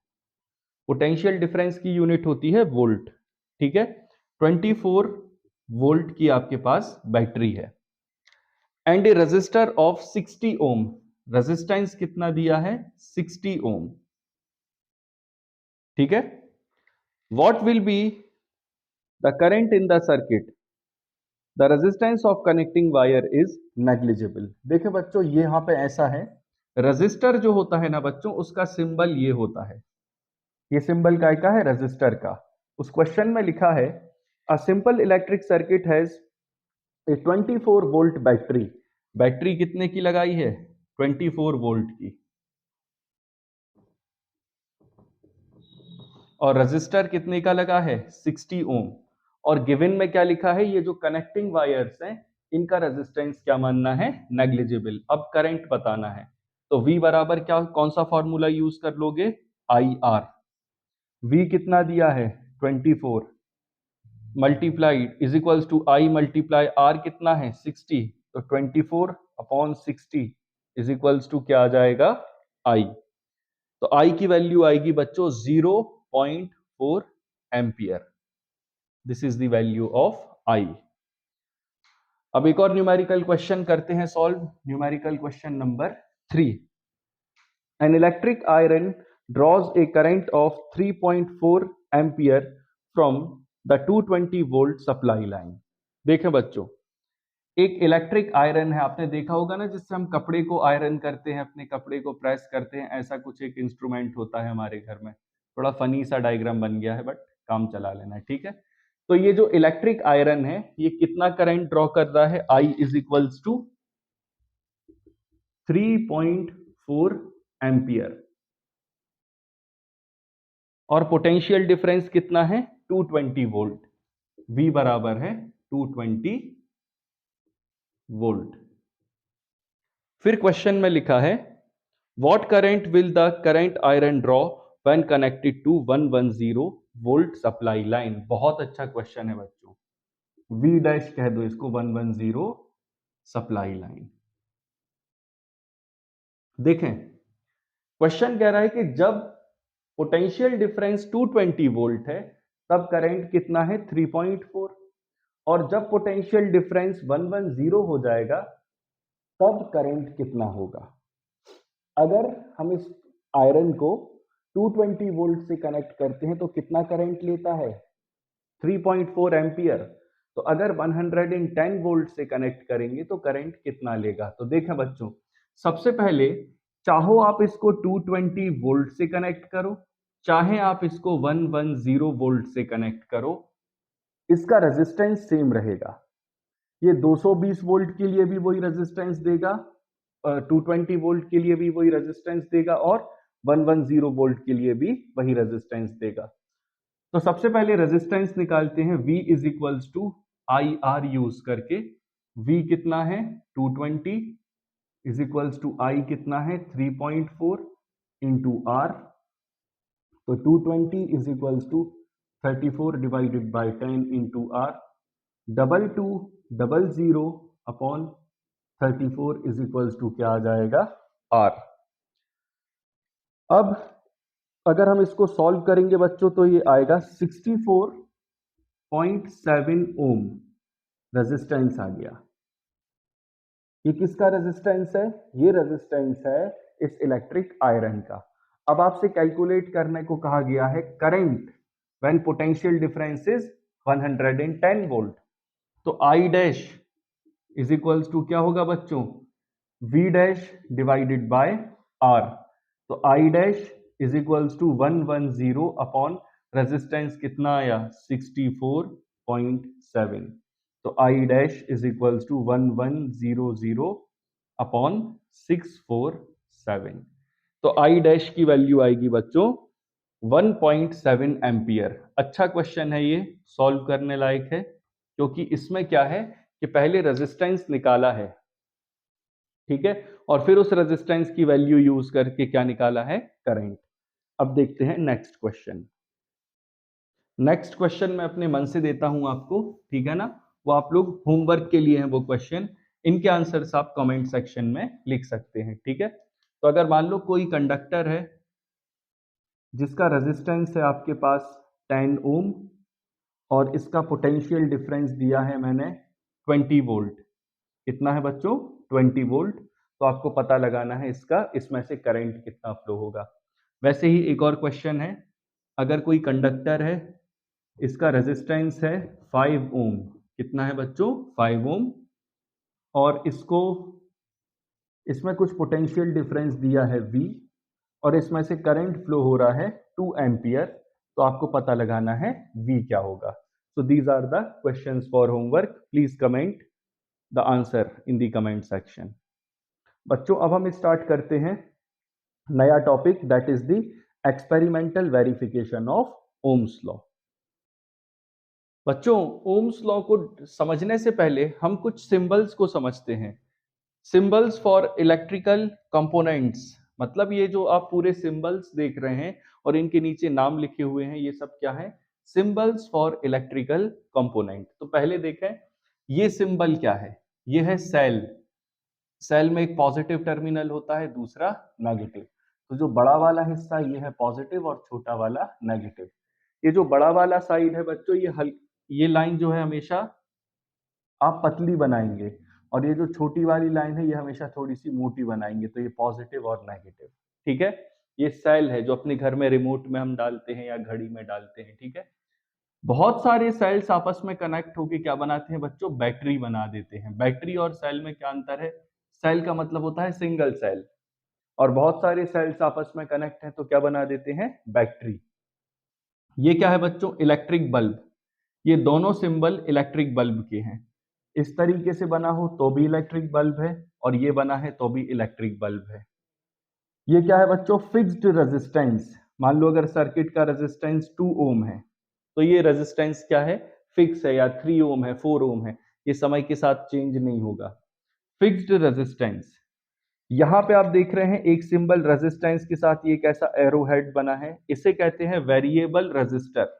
पोटेंशियल डिफरेंस की यूनिट होती है वोल्ट, ठीक है। 24 वोल्ट की आपके पास बैटरी है and a resistor of 60 ohm, resistance कितना दिया है 60 ओम, ठीक है। What will be the current in the circuit, the resistance of connecting wire is negligible. देखिए बच्चों ये यहां पे ऐसा है, रेजिस्टर जो होता है ना बच्चों उसका सिंबल ये होता है, ये सिंबल काय का है रेजिस्टर का। उस क्वेश्चन में लिखा है a simple electric circuit has a 24 volt battery, battery कितने की लगाई है 24 वोल्ट की, और रेजिस्टर कितने का लगा है 60 ओम, और गिवन में क्या लिखा है ये जो कनेक्टिंग वायर्स हैं इनका रेजिस्टेंस क्या मानना है नेग्लिजिबल। अब करंट बताना है तो V बराबर क्या कौन सा फॉर्मूला यूज कर लोगे IR, V कितना दिया है 24 multiplied is equals to I multiply R कितना है 60, तो 24 अपॉन 60 इज इक्वल्स टू क्या आ जाएगा I, तो I की वैल्यू आएगी बच्चों 0.4 ampere, this is the value of I। अब एक और न्यूमेरिकल क्वेश्चन करते हैं solve, numerical question number 3। An electric iron draws a current of 3.4 ampere from the 220 volt supply line. देखें बच्चों एक इलेक्ट्रिक आयरन है, आपने देखा होगा ना जिससे हम कपड़े को आयरन करते हैं, अपने कपड़े को प्रेस करते हैं, ऐसा कुछ एक इंस्ट्रूमेंट होता है हमारे घर में। थोड़ा फनी सा डायग्राम बन गया है बट काम चला लेना है, ठीक है। तो ये जो इलेक्ट्रिक आयरन है ये कितना करंट ड्रॉ कर रहा है I is equals to 3.4 ampere, और पोटेंशियल डिफरेंस कितना है 220 वोल्ट, V बराबर है 220 वोल्ट। फिर क्वेश्चन में लिखा है what current will the current iron draw when connected to 110 volt supply line. बहुत अच्छा क्वेश्चन है बच्चों, V डैश कह दो इसको 110 सप्लाई लाइन। देखें क्वेश्चन कह रहा है कि जब पोटेंशियल डिफरेंस 220 वोल्ट है तब करंट कितना है 3.4, और जब पोटेंशियल डिफरेंस 110 हो जाएगा तब करंट कितना होगा। अगर हम इस आयरन को 220 वोल्ट से कनेक्ट करते हैं तो कितना करंट लेता है? 3.4 एम्पियर। तो अगर 110 वोल्ट से कनेक्ट करेंगे तो करंट कितना लेगा? तो देखें बच्चों, सबसे पहले चाहो आप इसको 220 वोल्ट से कनेक्ट करो, चाहे आप इसको 110 वोल्ट से कनेक्ट करो, इसका रेजिस्टेंस सेम रहेगा। ये 220 वोल्ट के लिए भी वही रेजिस्टेंस देगा, 220 वोल्ट के लिए भी वही रेजिस्टेंस देगा और 110 वोल्ट के लिए भी वही रेजिस्टेंस देगा। तो सबसे पहले रेजिस्टेंस निकालते हैं, V is equals to I R use करके। V कितना है? 220 इज इक्वल्स टू I कितना है? 3.4 इंटू R। तो 220 is equals to 34 divided by 10 into R। 2200 upon 34 is equals to क्या आ जाएगा? R। अब अगर हम इसको सॉल्व करेंगे बच्चों तो ये आएगा 64.7 ओम रेजिस्टेंस आ गया। ये किसका रेजिस्टेंस है? ये रेजिस्टेंस है इस इलेक्ट्रिक आयरन का। अब आपसे कैलकुलेट करने को कहा गया है current when potential difference is 110 volt. तो I dash is equals to क्या होगा बच्चों? V dash divided by R। तो I dash is equals to 110 upon resistance कितना आया? 64.7। तो I dash is equals to 1100 upon 647। तो I डैश की वैल्यू आएगी बच्चों 1.7 एम्पियर। अच्छा क्वेश्चन है, ये सॉल्व करने लायक है, क्योंकि इसमें क्या है कि पहले रेजिस्टेंस निकाला है, ठीक है, और फिर उस रेजिस्टेंस की वैल्यू यूज करके क्या निकाला है? करंट। अब देखते हैं नेक्स्ट क्वेश्चन। नेक्स्ट क्वेश्चन मैं अपने मन से देता हूं आपको, ठीक है ना, वो आप लोग होमवर्क के लिए हैं वो क्वेश्चन। इनके आंसर्स आप कमेंट सेक्शन में लिख सकते हैं, ठीक है। तो अगर मान लो कोई कंडक्टर है जिसका रेजिस्टेंस है आपके पास 10 ओम और इसका पोटेंशियल डिफरेंस दिया है मैंने 20 वोल्ट। कितना है बच्चों? 20 वोल्ट। तो आपको पता लगाना है इसका, इसमें से करंट कितना फ्लो होगा। वैसे ही एक और क्वेश्चन है, अगर कोई कंडक्टर है, इसका रेजिस्टेंस है 5 ओम। कितना है बच्चों? 5 ओम। और इसमें कुछ पोटेंशियल डिफरेंस दिया है V और इसमें से करंट फ्लो हो रहा है 2 एम्पियर। तो आपको पता लगाना है V क्या होगा। So these are the questions for homework. Please comment the answer in the comment section. बच्चों अब हम स्टार्ट करते हैं नया topic, that is the experimental verification of Ohm's law. बच्चों ओम्स लॉ को समझने से पहले हम कुछ सिंबल्स को समझते हैं। सिंबल्स फॉर इलेक्ट्रिकल कंपोनेंट्स, मतलब ये जो आप पूरे सिंबल्स देख रहे हैं और इनके नीचे नाम लिखे हुए हैं, ये सब क्या है? Symbols for electrical component. तो पहले देखें ये सिंबल क्या है? ये है सेल। सेल में एक पॉजिटिव टर्मिनल होता है, दूसरा नेगेटिव। तो जो बड़ा वाला हिस्सा ये है पॉजिटिव और छोटा वाला नेगेटिव। ये जो बड़ा वाला साइड है बच्चों, ये लाइन जो है हमेशा आप पतली बनाएंगे और ये जो छोटी वाली लाइन है ये हमेशा थोड़ी सी मोटी बनाएंगे। तो ये पॉजिटिव और नेगेटिव, ठीक है। ये सेल है जो अपने घर में रिमोट में हम डालते हैं या घड़ी में डालते हैं, ठीक है। बहुत सारे सेल्स आपस में कनेक्ट होकर क्या बनाते हैं बच्चों? बैटरी बना देते हैं। बैटरी और सेल में क्या अंतर है? सेल का मतलब होता है सिंगल सेल, और बहुत सारे सेल्स आपस में कनेक्ट हैं तो क्या बना देते हैं? बैटरी। ये क्या है बच्चों? Electric bulb. ये दोनों सिंबल इलेक्ट्रिक बल्ब के हैं। इस तरीके से बना हो तो भी इलेक्ट्रिक बल्ब है और ये बना है तो भी इलेक्ट्रिक बल्ब है। ये क्या है बच्चों? Fixed resistance. मान लो अगर सर्किट का रेजिस्टेंस 2 ओम है तो ये रेजिस्टेंस क्या है? फिक्स है, या 3 ओम है, 4 ओम है, ये समय के साथ चेंज नहीं होगा। Fixed resistance. यहां पे आप देख रहे हैं एक सिंबल रेजिस्टेंस के साथ ये कैसा एरो हेड बना है, इसे कहते हैं वेरिएबल रेजिस्टर।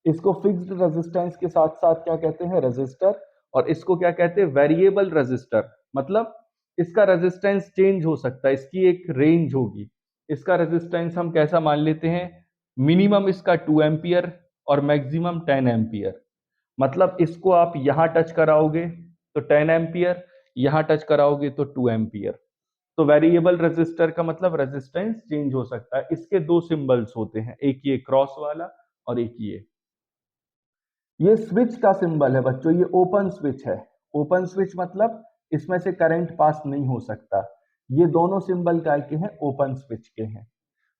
इसको फिक्स्ड रेजिस्टेंस के साथ साथ क्या कहते हैं? रेजिस्टर। और इसको क्या कहते हैं? Variable resistor. मतलब इसका रेजिस्टेंस चेंज हो सकता है, इसकी एक रेंज होगी। इसका रेजिस्टेंस हम कैसा मान लेते हैं? मिनिमम इसका 2 एम्पियर और मैक्सिमम 10 एम्पियर। मतलब इसको आप यहां टच कराओगे तो 10 एम्पियर, यहां टच कराओगे तो 2 एम्पियर। तो वेरिएबल रेजिस्टर का मतलब रेजिस्टेंस चेंज हो सकता है। इसके दो सिंबल्स होते हैं, एक ये क्रॉस वाला और एक ये स्विच का सिंबल है बच्चों, ये ओपन स्विच है। ओपन स्विच मतलब इसमें से करंट पास नहीं हो सकता। ये दोनों सिंबल काय के हैं? ओपन स्विच के हैं।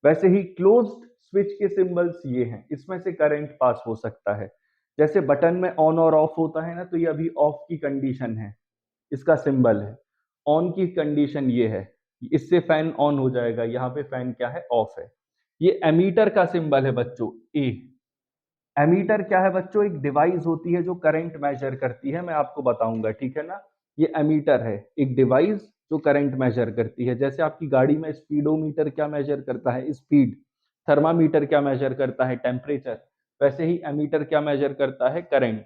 वैसे ही क्लोज्ड स्विच के सिंबल्स ये हैं, इसमें से करंट पास हो सकता है। जैसे बटन में ऑन और ऑफ होता है ना, तो ये अभी ऑफ की कंडीशन है, इसका सिंबल है। ऑन की कंडीशन ये है, इससे फैन ऑन हो जाएगा, यहाँ पे फैन क्या है? ऑफ है। ये एमीटर का सिंबल है बच्चों, ए। एमीटर क्या है बच्चों? एक डिवाइस होती है जो करंट मेजर करती है, मैं आपको बताऊंगा, ठीक है ना। ये एमीटर है, एक डिवाइस जो करंट मेजर करती है। जैसे आपकी गाड़ी में स्पीडोमीटर क्या मेजर करता है? स्पीड। थर्मामीटर क्या मेजर करता है? टेम्परेचर। वैसे ही एमीटर क्या मेजर करता है? करंट।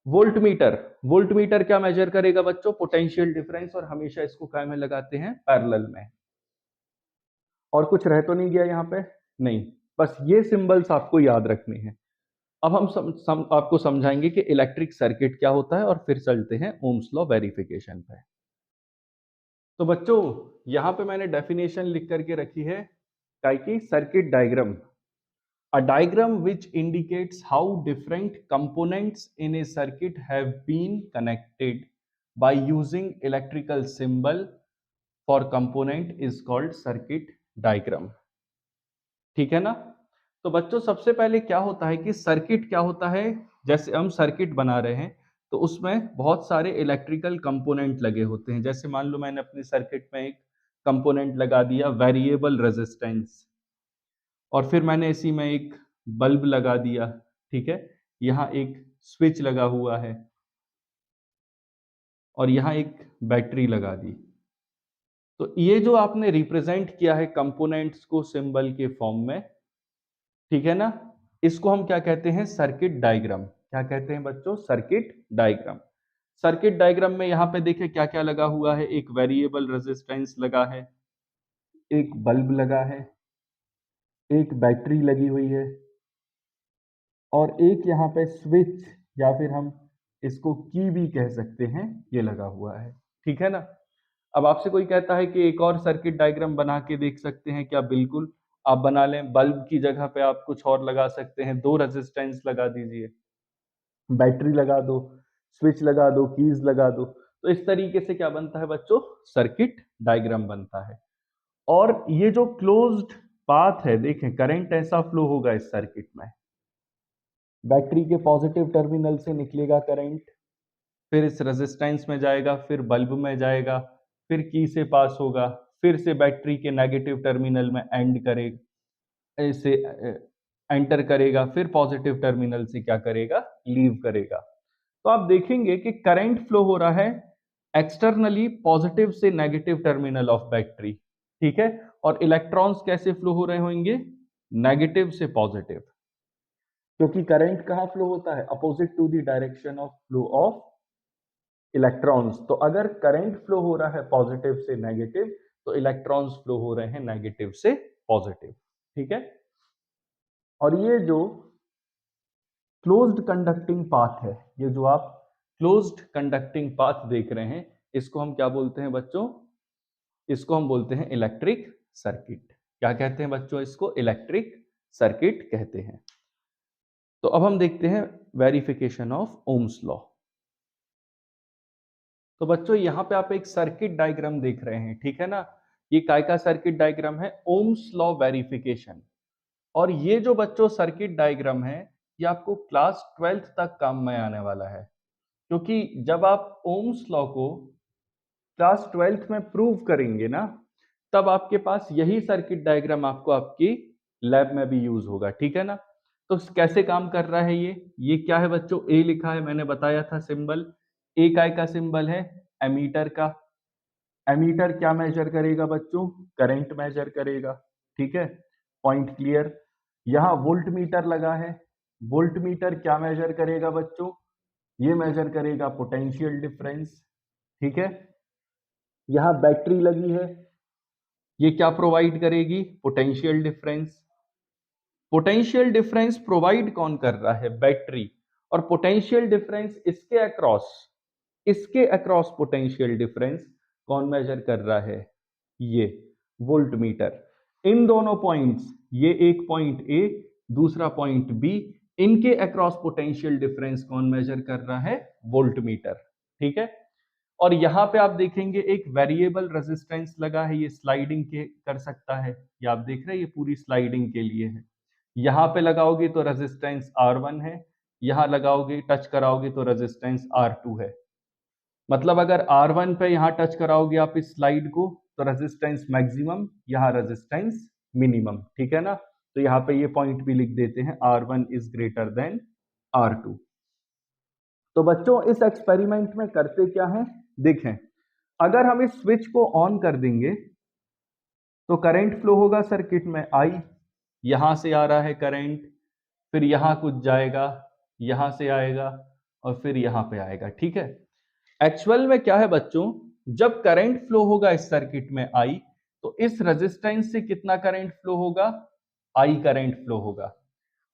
वोल्टमीटर, वोल्टमीटर क्या मेजर करेगा बच्चों? Potential difference. और हमेशा इसको काय में लगाते हैं? पैरेलल में। और कुछ रह तो नहीं गया यहाँ पे? नहीं, बस ये सिंबल्स आपको याद रखने हैं। अब हम आपको समझाएंगे कि इलेक्ट्रिक सर्किट क्या होता है और फिर चलते हैं ओम्स लॉ वेरिफिकेशन पे। तो बच्चों, यहाँ पे मैंने डेफिनेशन लिख करके रखी है कि circuit diagram, a diagram which indicates how different components in a circuit have been connected by using electrical symbol for component is called circuit diagram। ठीक है ना। तो बच्चों सबसे पहले क्या होता है कि सर्किट क्या होता है? जैसे हम सर्किट बना रहे हैं तो उसमें बहुत सारे इलेक्ट्रिकल कंपोनेंट लगे होते हैं। जैसे मान लो मैंने अपने सर्किट में एक कंपोनेंट लगा दिया वेरिएबल रेजिस्टेंस, और फिर मैंने इसी में एक बल्ब लगा दिया, ठीक है। यहाँ एक स्विच लगा हुआ है और यहाँ एक बैटरी लगा दी। तो ये जो आपने रिप्रेजेंट किया है कंपोनेंट्स को सिंबल के फॉर्म में, ठीक है ना, इसको हम क्या कहते हैं? Circuit diagram. क्या कहते हैं बच्चों? Circuit diagram. सर्किट डायग्राम में यहाँ पे देखिए क्या क्या लगा हुआ है। एक वेरिएबल रेजिस्टेंस लगा है, एक बल्ब लगा है, एक बैटरी लगी हुई है, और एक यहाँ पे स्विच, या फिर हम इसको की भी कह सकते हैं, ये लगा हुआ है, ठीक है ना। अब आपसे कोई कहता है कि एक और सर्किट डायग्राम बना के देख सकते हैं क्या? बिल्कुल, आप बना लें। बल्ब की जगह पे आप कुछ और लगा सकते हैं, दो रेजिस्टेंस लगा दीजिए, बैटरी लगा दो, स्विच लगा दो, कीज लगा दो। तो इस तरीके से क्या बनता है बच्चों? सर्किट डायग्राम बनता है। और ये जो क्लोज्ड पाथ है, देखें करंट ऐसा फ्लो होगा इस सर्किट में, बैटरी के पॉजिटिव टर्मिनल से निकलेगा करंट, फिर इस रेजिस्टेंस में जाएगा, फिर बल्ब में जाएगा, फिर की से पास होगा, फिर से बैटरी के नेगेटिव टर्मिनल में एंड करेगा, इसे एंटर करेगा, फिर पॉजिटिव टर्मिनल से क्या करेगा? लीव करेगा। तो आप देखेंगे कि करंट फ्लो हो रहा है एक्सटर्नली पॉजिटिव से नेगेटिव टर्मिनल ऑफ बैटरी, ठीक है। और इलेक्ट्रॉन्स कैसे फ्लो हो रहे होंगे? नेगेटिव से पॉजिटिव, क्योंकि करंट कहाँ फ्लो होता है? Opposite to the direction of flow of electrons. तो अगर करंट फ्लो हो रहा है पॉजिटिव से नेगेटिव, तो इलेक्ट्रॉन्स फ्लो हो रहे हैं नेगेटिव से पॉजिटिव, ठीक है। और ये जो क्लोज्ड कंडक्टिंग पाथ है, ये जो आप क्लोज्ड कंडक्टिंग पाथ देख रहे हैं, इसको हम क्या बोलते हैं बच्चों? इसको हम बोलते हैं इलेक्ट्रिक सर्किट। क्या कहते हैं बच्चों? इसको इलेक्ट्रिक सर्किट कहते हैं। तो अब हम देखते हैं वेरिफिकेशन ऑफ ओम्स लॉ। तो बच्चों यहाँ पे आप एक सर्किट डायग्राम देख रहे हैं, ठीक है ना। ये काय का सर्किट डायग्राम है? Ohm's law verification. और ये जो बच्चों सर्किट डायग्राम है, ये आपको क्लास 12th तक काम में आने वाला है, क्योंकि जब आप ओम्स लॉ को क्लास 12th में प्रूव करेंगे ना, तब आपके पास यही सर्किट डायग्राम आपको आपकी लैब में भी यूज होगा, ठीक है ना। तो कैसे काम कर रहा है ये क्या है बच्चों? ए लिखा है, मैंने बताया था सिंबल। ए काय का सिंबल है? एमीटर का। एमीटर क्या मेजर करेगा बच्चों? करंट मेजर करेगा, ठीक है। Point clear. यहाँ वोल्ट मीटर लगा है, वोल्ट मीटर क्या मेजर करेगा बच्चों? ये मेजर करेगा पोटेंशियल डिफरेंस, ठीक है। यहाँ बैटरी लगी है, ये क्या प्रोवाइड करेगी? Potential difference. Potential difference provide कौन कर रहा है? बैटरी। और पोटेंशियल डिफरेंस इसके अक्रॉस पोटेंशियल डिफरेंस कौन मेजर कर रहा है? ये वोल्ट मीटर। इन दोनों पॉइंट्स, ये एक पॉइंट ए, दूसरा पॉइंट बी, इनके अक्रॉस पोटेंशियल डिफरेंस कौन मेजर कर रहा है? Volt meter. ठीक है। और यहां पे आप देखेंगे एक वेरिएबल रेजिस्टेंस लगा है, ये स्लाइडिंग के कर सकता है। ये आप देख रहे हैं, ये पूरी स्लाइडिंग के लिए है। यहां पे लगाओगे तो रेजिस्टेंस R1 है, यहां लगाओगे टच कराओगे तो रेजिस्टेंस R2 है। मतलब अगर R1 पे यहां टच कराओगे आप इस स्लाइड को तो रेजिस्टेंस मैक्सिमम, यहां रेजिस्टेंस मिनिमम। ठीक है ना। तो यहां पे ये पॉइंट भी लिख देते हैं, R1 is greater than R2। तो बच्चों इस एक्सपेरिमेंट में करते क्या है, देखें। अगर हम इस स्विच को ऑन कर देंगे तो करंट फ्लो होगा सर्किट में I, यहां से आ रहा है करंट, फिर यहां कुछ जाएगा, यहां से आएगा और फिर यहां पे आएगा। ठीक है। एक्चुअल में क्या है बच्चों, जब करंट फ्लो होगा इस सर्किट में I, तो इस रेजिस्टेंस से कितना करंट फ्लो होगा? I करंट फ्लो होगा।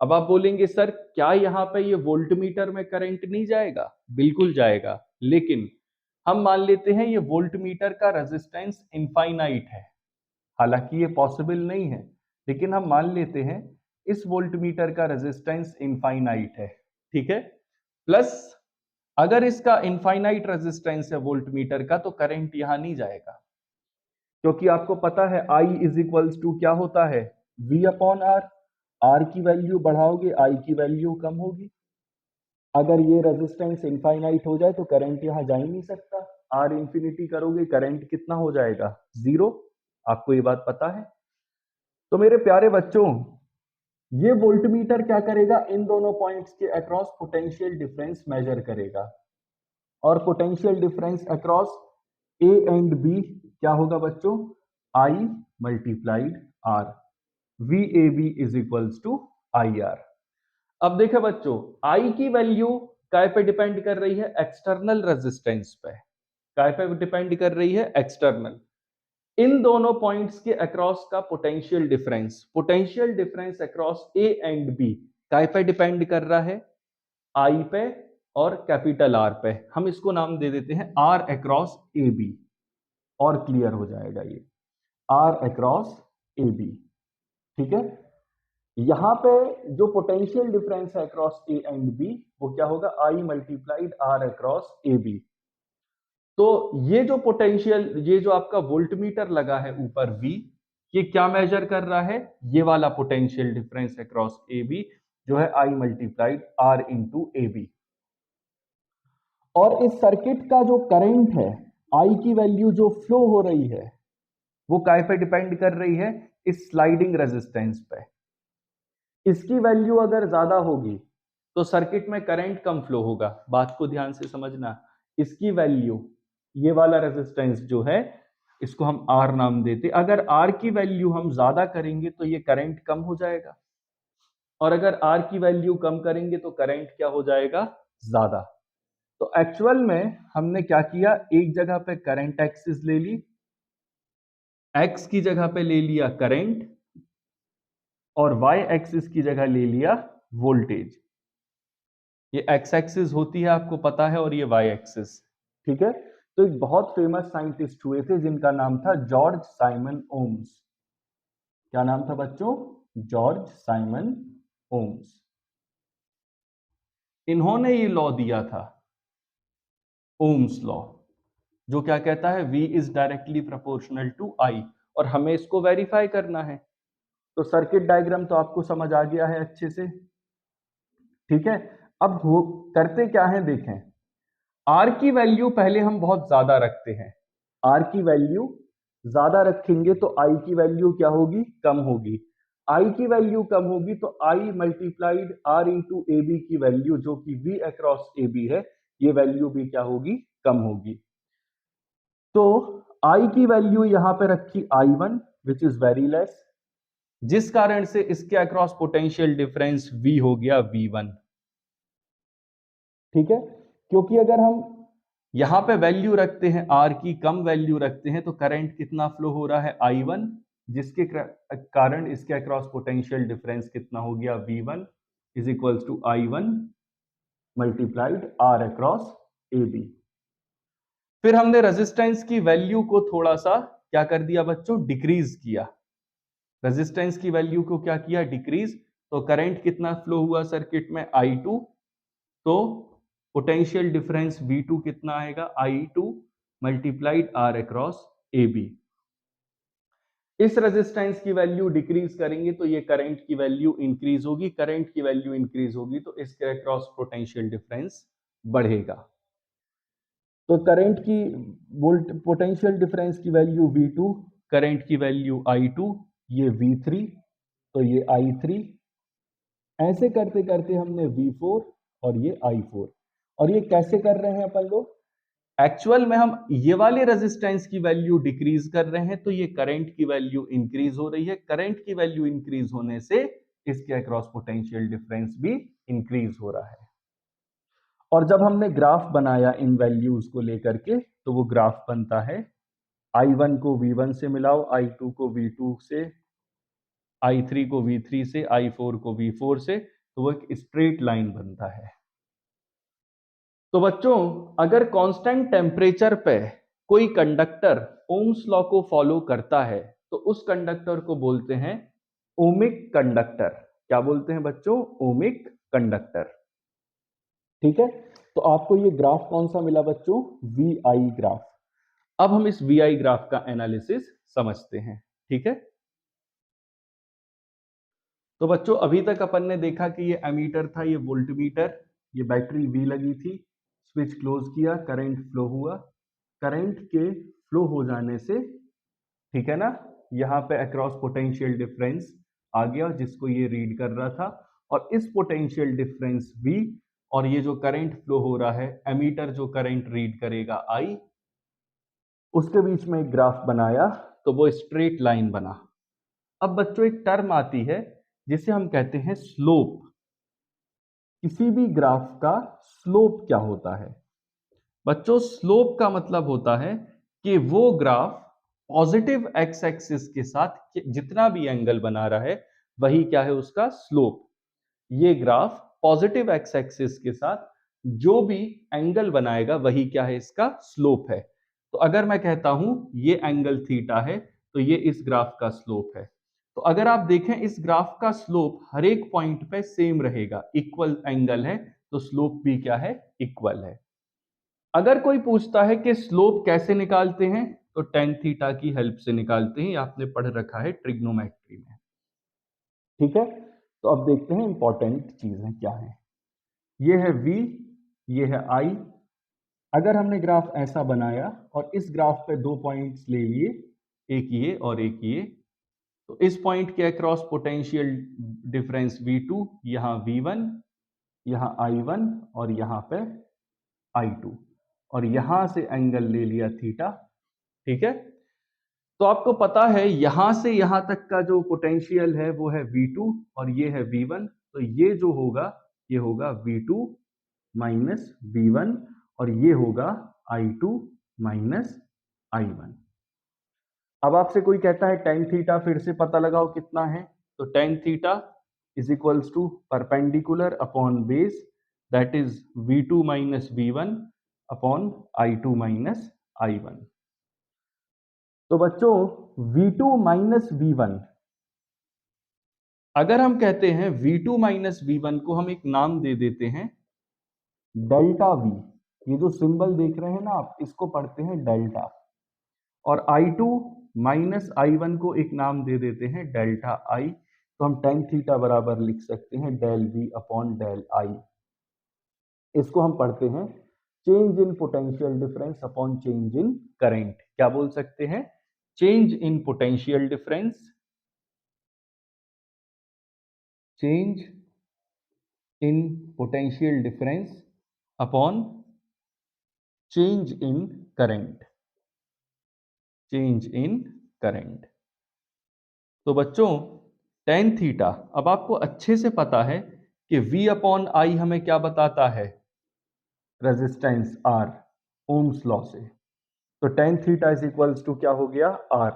अब आप बोलेंगे सर क्या यहां पे ये वोल्टमीटर में करंट नहीं जाएगा? बिल्कुल जाएगा, लेकिन हम मान लेते हैं ये वोल्टमीटर का रेजिस्टेंस इनफाइनाइट है। हालांकि ये पॉसिबल नहीं है, लेकिन हम मान लेते हैं इस वोल्टमीटर का रेजिस्टेंस इनफाइनाइट है। ठीक है। प्लस अगर इसका इनफाइनाइट रेजिस्टेंस है वोल्टमीटर का, तो करंट यहां नहीं जाएगा, क्योंकि आपको पता है I इज इक्वल्स टू क्या होता है? V upon R. आर की वैल्यू बढ़ाओगे I की वैल्यू कम होगी। अगर ये रेजिस्टेंस इनफाइनाइट हो जाए तो करंट यहां जा ही नहीं सकता। R इंफिनिटी करोगे करंट कितना हो जाएगा? 0। आपको ये बात पता है। तो मेरे प्यारे बच्चों, ये वोल्टमीटर क्या करेगा? इन दोनों पॉइंट्स के अक्रॉस पोटेंशियल डिफरेंस मेजर करेगा। और potential difference across A and B क्या होगा बच्चों? I multiplied R। VAB is equals to IR। अब देखें बच्चों, I की वैल्यू काय पे डिपेंड कर रही है? एक्सटर्नल रेजिस्टेंस पे। काय पे डिपेंड कर रही है? एक्सटर्नल। इन दोनों पॉइंट्स के अक्रॉस का potential difference across A and B काय पे डिपेंड कर रहा है? I पे और कैपिटल R पे। हम इसको नाम दे देते हैं R अक्रॉस AB, और क्लियर हो जाएगा ये R अक्रॉस AB। ठीक है। यहां पे जो पोटेंशियल डिफरेंस है अक्रॉस A एंड B, वो क्या होगा? I multiplied R across AB। तो ये जो पोटेंशियल, ये जो आपका वोल्टमीटर लगा है ऊपर V, ये क्या मेजर कर रहा है? ये वाला पोटेंशियल डिफरेंस अक्रॉस AB, जो है I multiplied R into AB। और इस सर्किट का जो करंट है, I की वैल्यू जो फ्लो हो रही है, वो काय पे डिपेंड कर रही है? इस स्लाइडिंग रेजिस्टेंस पे। इसकी वैल्यू अगर ज्यादा होगी तो सर्किट में करंट कम फ्लो होगा। बात को ध्यान से समझना। इसकी वैल्यू, ये वाला रेजिस्टेंस जो है, इसको हम R नाम देते। अगर R की वैल्यू हम ज्यादा करेंगे तो ये करंट कम हो जाएगा, और अगर R की वैल्यू कम करेंगे तो करंट क्या हो जाएगा? ज्यादा। तो एक्चुअल में हमने क्या किया, एक जगह पे करंट एक्सिस ले ली, एक्स की जगह पे ले लिया करंट, और वाई एक्सिस की जगह ले लिया वोल्टेज। ये एक्स एक्सिस होती है, आपको पता है, और ये वाई एक्सिस। ठीक है। तो एक बहुत फेमस साइंटिस्ट हुए थे जिनका नाम था जॉर्ज साइमन ओम्स। क्या नाम था बच्चों? George Simon Ohm's. इन्होंने ये लॉ दिया था, ओम्स लॉ, जो क्या कहता है? V is directly proportional to I, और हमें इसको वेरीफाई करना है। तो सर्किट डायग्राम तो आपको समझ आ गया है अच्छे से। ठीक है। अब करते क्या है, देखें। R की वैल्यू पहले हम बहुत ज्यादा रखते हैं। R की वैल्यू ज्यादा रखेंगे तो I की वैल्यू क्या होगी? कम होगी। I की वैल्यू कम होगी तो I multiplied R into AB की वैल्यू, जो कि V अक्रॉस AB है, ये वैल्यू भी क्या होगी? कम होगी। तो I की वैल्यू यहां पे रखी I1, which is very less, जिस कारण से इसके अक्रॉस पोटेंशियल डिफरेंस V हो गया V1। ठीक है। क्योंकि अगर हम यहां पे वैल्यू रखते हैं R की, कम वैल्यू रखते हैं, तो करंट कितना फ्लो हो रहा है? I1, जिसके कारण इसके अक्रॉस पोटेंशियल डिफरेंस कितना हो गया? V1 is equals to I1 multiplied R across AB। फिर हमने रेजिस्टेंस की वैल्यू को थोड़ा सा क्या कर दिया बच्चों, डिक्रीज किया, रेजिस्टेंस की वैल्यू को क्या किया, डिक्रीज। तो करंट कितना फ्लो हुआ सर्किट में, I2, तो पोटेंशियल डिफरेंस V2 कितना आएगा, I2 multiplied R across AB। इस रेजिस्टेंस की वैल्यू डिक्रीज करेंगे तो ये करंट की वैल्यू इंक्रीज होगी, करंट की वैल्यू इंक्रीज होगी तो इसके अक्रॉस पोटेंशियल डिफरेंस बढ़ेगा। तो करंट की वोल्ट पोटेंशियल डिफरेंस की वैल्यू V2, करंट की वैल्यू I2, ये V3, तो ये I3, ऐसे करते करते हमने V4 और ये I4। और ये कैसे कर रहे हैं अपन लोग, एक्चुअल में हम ये वाले रेजिस्टेंस की वैल्यू डिक्रीज कर रहे हैं तो ये करंट की वैल्यू इंक्रीज हो रही है, करंट की वैल्यू इंक्रीज होने से इसके अक्रॉस पोटेंशियल डिफरेंस भी इंक्रीज हो रहा है। और जब हमने ग्राफ बनाया इन वैल्यूज को लेकर के तो वो ग्राफ बनता है, I1 को V1 से मिलाओ, I2 को V2 से, I3 को V3 से, I4 को V4 से, तो वो एक स्ट्रेट लाइन बनता है। तो बच्चों अगर कांस्टेंट टेम्परेचर पे कोई कंडक्टर ओम्स लॉ को फॉलो करता है तो उस कंडक्टर को बोलते हैं ओमिक कंडक्टर। क्या बोलते हैं बच्चों, ओमिक कंडक्टर। ठीक है, तो आपको ये ग्राफ कौन सा मिला बच्चों, VI ग्राफ। अब हम इस VI ग्राफ का एनालिसिस समझते हैं। ठीक है, तो बच्चों अभी तक अपन ने देखा कि ये एमीटर था, ये वोल्टमीटर, ये बैटरी V लगी थी, स्विच क्लोज किया, करंट फ्लो हुआ, करंट के फ्लो हो जाने से, ठीक है ना, यहाँ पे अक्रॉस पोटेंशियल डिफरेंस आ गया जिसको ये रीड कर रहा था, और इस पोटेंशियल डिफरेंस V और ये जो करंट फ्लो हो रहा है, एमीटर जो करंट रीड करेगा I, उसके बीच में एक ग्राफ बनाया तो वो स्ट्रेट लाइन बना। अब बच्चों एक टर्म आती है जिसे हम कहते हैं स्लोप। किसी भी ग्राफ का स्लोप क्या होता है बच्चों, स्लोप का मतलब होता है कि वो ग्राफ पॉजिटिव एक्स एक्सिस के साथ जितना भी एंगल बना रहा है वही क्या है उसका स्लोप। ये ग्राफ पॉजिटिव एक्स एक्सिस के साथ जो भी एंगल बनाएगा वही क्या है, इसका स्लोप है। तो अगर मैं कहता हूं ये एंगल थीटा है तो ये इस ग्राफ का स्लोप है। तो अगर आप देखें इस ग्राफ का स्लोप हर एक पॉइंट पे सेम रहेगा, इक्वल एंगल है तो स्लोप भी क्या है, इक्वल है। अगर कोई पूछता है कि स्लोप कैसे निकालते हैं तो टेन थीटा की हेल्प से निकालते हैं, आपने पढ़ रखा है ट्रिग्नोमेट्री में। ठीक है, तो अब देखते हैं इंपॉर्टेंट चीजें क्या है। ये है V, ये है I। अगर हमने ग्राफ ऐसा बनाया और इस ग्राफ पे दो पॉइंट्स ले लिए, एक ये और एक ये, तो इस पॉइंट के अक्रॉस पोटेंशियल डिफरेंस V2, यहाँ V1, यहाँ I1 और यहाँ पे I2, और यहां से एंगल ले लिया थीटा। ठीक है, तो आपको पता है यहां से यहां तक का जो पोटेंशियल है वो है V2 और ये है V1, तो ये जो होगा ये होगा V2 माइनस V1 और ये होगा I2 माइनस I1। अब आपसे कोई कहता है टेन थीटा फिर से पता लगाओ कितना है, तो tan theta is equals to perpendicular upon base, that is V2 minus V1 upon I2 minus I1। तो बच्चों V2 माइनस V1, अगर हम कहते हैं V2 माइनस V1 को हम एक नाम दे देते हैं डेल्टा V। ये जो सिंबल देख रहे हैं ना आप, इसको पढ़ते हैं डेल्टा। और I2 माइनस I1 को एक नाम दे देते हैं डेल्टा I। तो हम टेन थीटा बराबर लिख सकते हैं del V upon del I। इसको हम पढ़ते हैं change in potential difference upon change in current. क्या बोल सकते हैं, change in potential difference, change in potential difference upon change in current, change in current. तो बच्चों टेन थीटा, अब आपको अच्छे से पता है कि V अपॉन I हमें क्या बताता है, रेजिस्टेंस R, ओम्स लॉ से। तो tan theta is equals to क्या हो गया, R।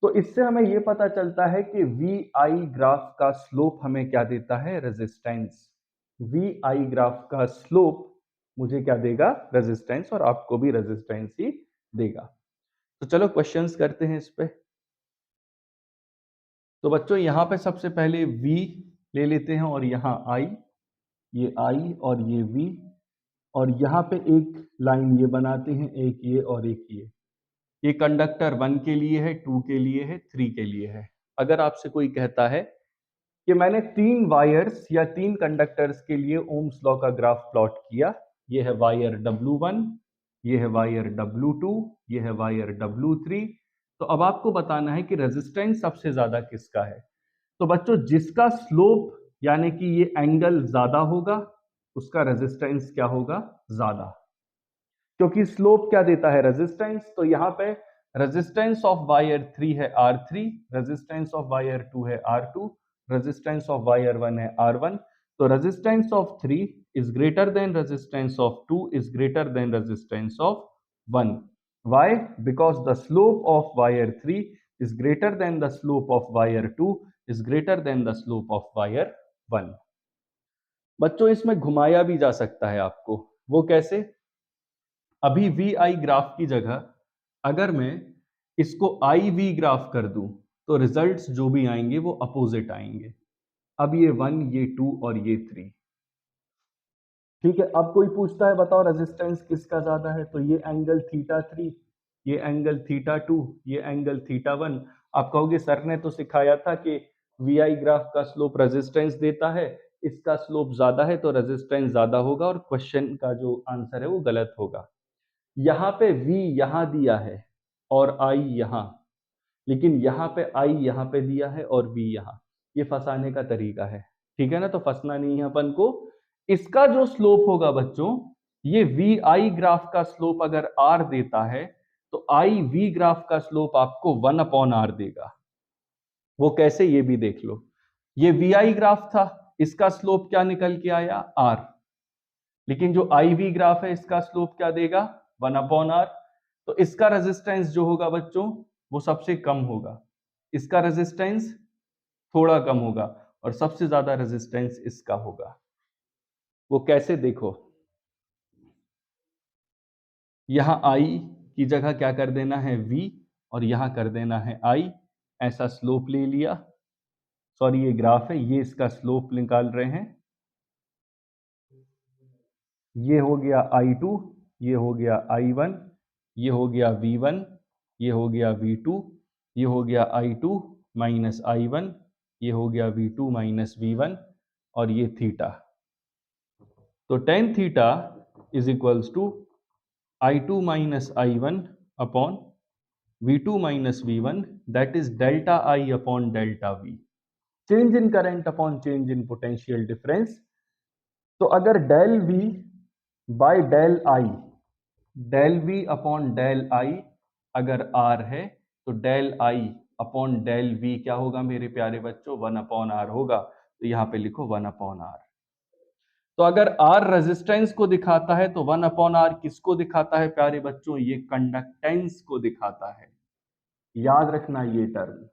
तो इससे हमें यह पता चलता है कि VI ग्राफ का स्लोप हमें क्या देता है, रेजिस्टेंस। VI ग्राफ का स्लोप मुझे क्या देगा, रेजिस्टेंस, और आपको भी रेजिस्टेंस ही देगा। तो चलो क्वेश्चंस करते हैं इस पे। तो बच्चों यहाँ पे सबसे पहले v ले लेते हैं और यहाँ i, ये i और ये v, और यहाँ पे एक लाइन ये बनाते हैं, एक ये और एक ये कंडक्टर 1 के लिए है, 2 के लिए है, 3 के लिए है। अगर आपसे कोई कहता है कि मैंने 3 वायर्स या 3 कंडक्टर्स के लिए ओम्स लॉ का ग्राफ प्लॉट किया, ये है वायर W1, ये है वायर W2, ये है वायर W3, तो अब आपको बताना है कि रेजिस्टेंस सबसे ज्यादा किसका है। तो बच्चों जिसका स्लोप यानी कि ये एंगल ज्यादा होगा उसका रेजिस्टेंस क्या होगा, ज्यादा, क्योंकि स्लोप क्या देता है, रेजिस्टेंस। तो यहाँ पे रेजिस्टेंस ऑफ वायर 3 है R3, रेजिस्टेंस ऑफ वायर 2 है R2, रेजिस्टेंस ऑफ वायर 1 है R1। तो resistance of 3 is greater than resistance of 2 is greater than resistance of 1। Why? Because the slope of wire 3 is greater than the slope of wire 2 is greater than the slope of wire 1। बच्चों इसमें घुमाया भी जा सकता है आपको, वो कैसे? अभी वी आई ग्राफ की जगह अगर मैं इसको आई वी ग्राफ कर दूं तो रिजल्ट्स जो भी आएंगे वो अपोजिट आएंगे। अब ये 1, ये 2 और ये 3, ठीक है। अब कोई पूछता है बताओ रेजिस्टेंस किसका ज्यादा है, तो ये एंगल θ3, ये एंगल θ2, ये एंगल θ1। आप कहोगे सर ने तो सिखाया था कि वी आई ग्राफ का स्लोप रेजिस्टेंस देता है, इसका स्लोप ज्यादा है तो रेजिस्टेंस ज्यादा होगा, और क्वेश्चन का जो आंसर है वो गलत होगा। यहाँ पे v यहाँ दिया है और i यहाँ, लेकिन यहाँ पे i यहाँ पे दिया है और v यहाँ, ये फंसाने का तरीका है, ठीक है ना। तो फंसना नहीं है अपन को। इसका जो स्लोप होगा बच्चों, ये वी आई ग्राफ का स्लोप अगर r देता है तो आई वी ग्राफ का स्लोप आपको 1/r देगा। वो कैसे ये भी देख लो। ये वी आई ग्राफ था, इसका स्लोप क्या निकल के आया, r, लेकिन जो आई वी ग्राफ है इसका स्लोप क्या देगा, 1/r। तो इसका रेजिस्टेंस जो होगा बच्चों वो सबसे कम होगा, इसका रेजिस्टेंस थोड़ा कम होगा, और सबसे ज्यादा रेजिस्टेंस इसका होगा। वो कैसे देखो, यहां i की जगह क्या कर देना है v, और यहां कर देना है i, ऐसा स्लोप ले लिया। सॉरी ये ग्राफ है, ये इसका स्लोप निकाल रहे हैं। ये हो गया I2, ये हो गया I1, ये हो गया V1, ये हो गया V2, ये हो गया I2 माइनस I1, ये हो गया V2 माइनस V1, और ये थीटा। तो tan theta is equals to I2 minus I1 upon V2 minus V1, that is delta I upon delta V, change in current upon change in potential difference. तो अगर del V by del I, del V upon del I अगर R है तो del I upon del V क्या होगा मेरे प्यारे बच्चों, 1/r होगा। तो यहाँ पे लिखो 1/r। तो अगर R रेजिस्टेंस को दिखाता है तो 1/r किसको दिखाता है प्यारे बच्चों, ये कंडक्टेंस को दिखाता है। याद रखना ये टर्म,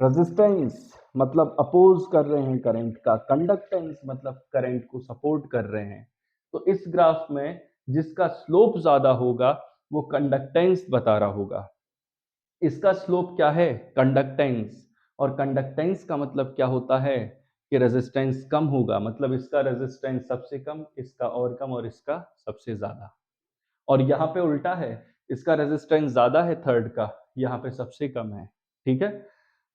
रेजिस्टेंस मतलब अपोज कर रहे हैं करंट का, कंडक्टेंस मतलब करंट को सपोर्ट कर रहे हैं। तो इस ग्राफ में जिसका स्लोप ज्यादा होगा वो कंडक्टेंस बता रहा होगा। इसका स्लोप क्या है, कंडक्टेंस, और कंडक्टेंस का मतलब क्या होता है कि रेजिस्टेंस कम होगा, मतलब इसका रेजिस्टेंस सबसे कम, इसका और कम, और इसका सबसे ज्यादा। और यहाँ पे उल्टा है, इसका रेजिस्टेंस ज्यादा है थर्ड का, यहाँ पे सबसे कम है, ठीक है।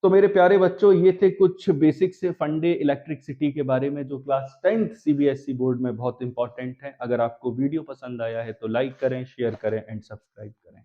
तो मेरे प्यारे बच्चों ये थे कुछ बेसिक से फंडे इलेक्ट्रिसिटी के बारे में जो क्लास 10th सीबीएसई बोर्ड में बहुत इंपॉर्टेंट है। अगर आपको वीडियो पसंद आया है तो लाइक करें, शेयर करें एंड सब्सक्राइब करें।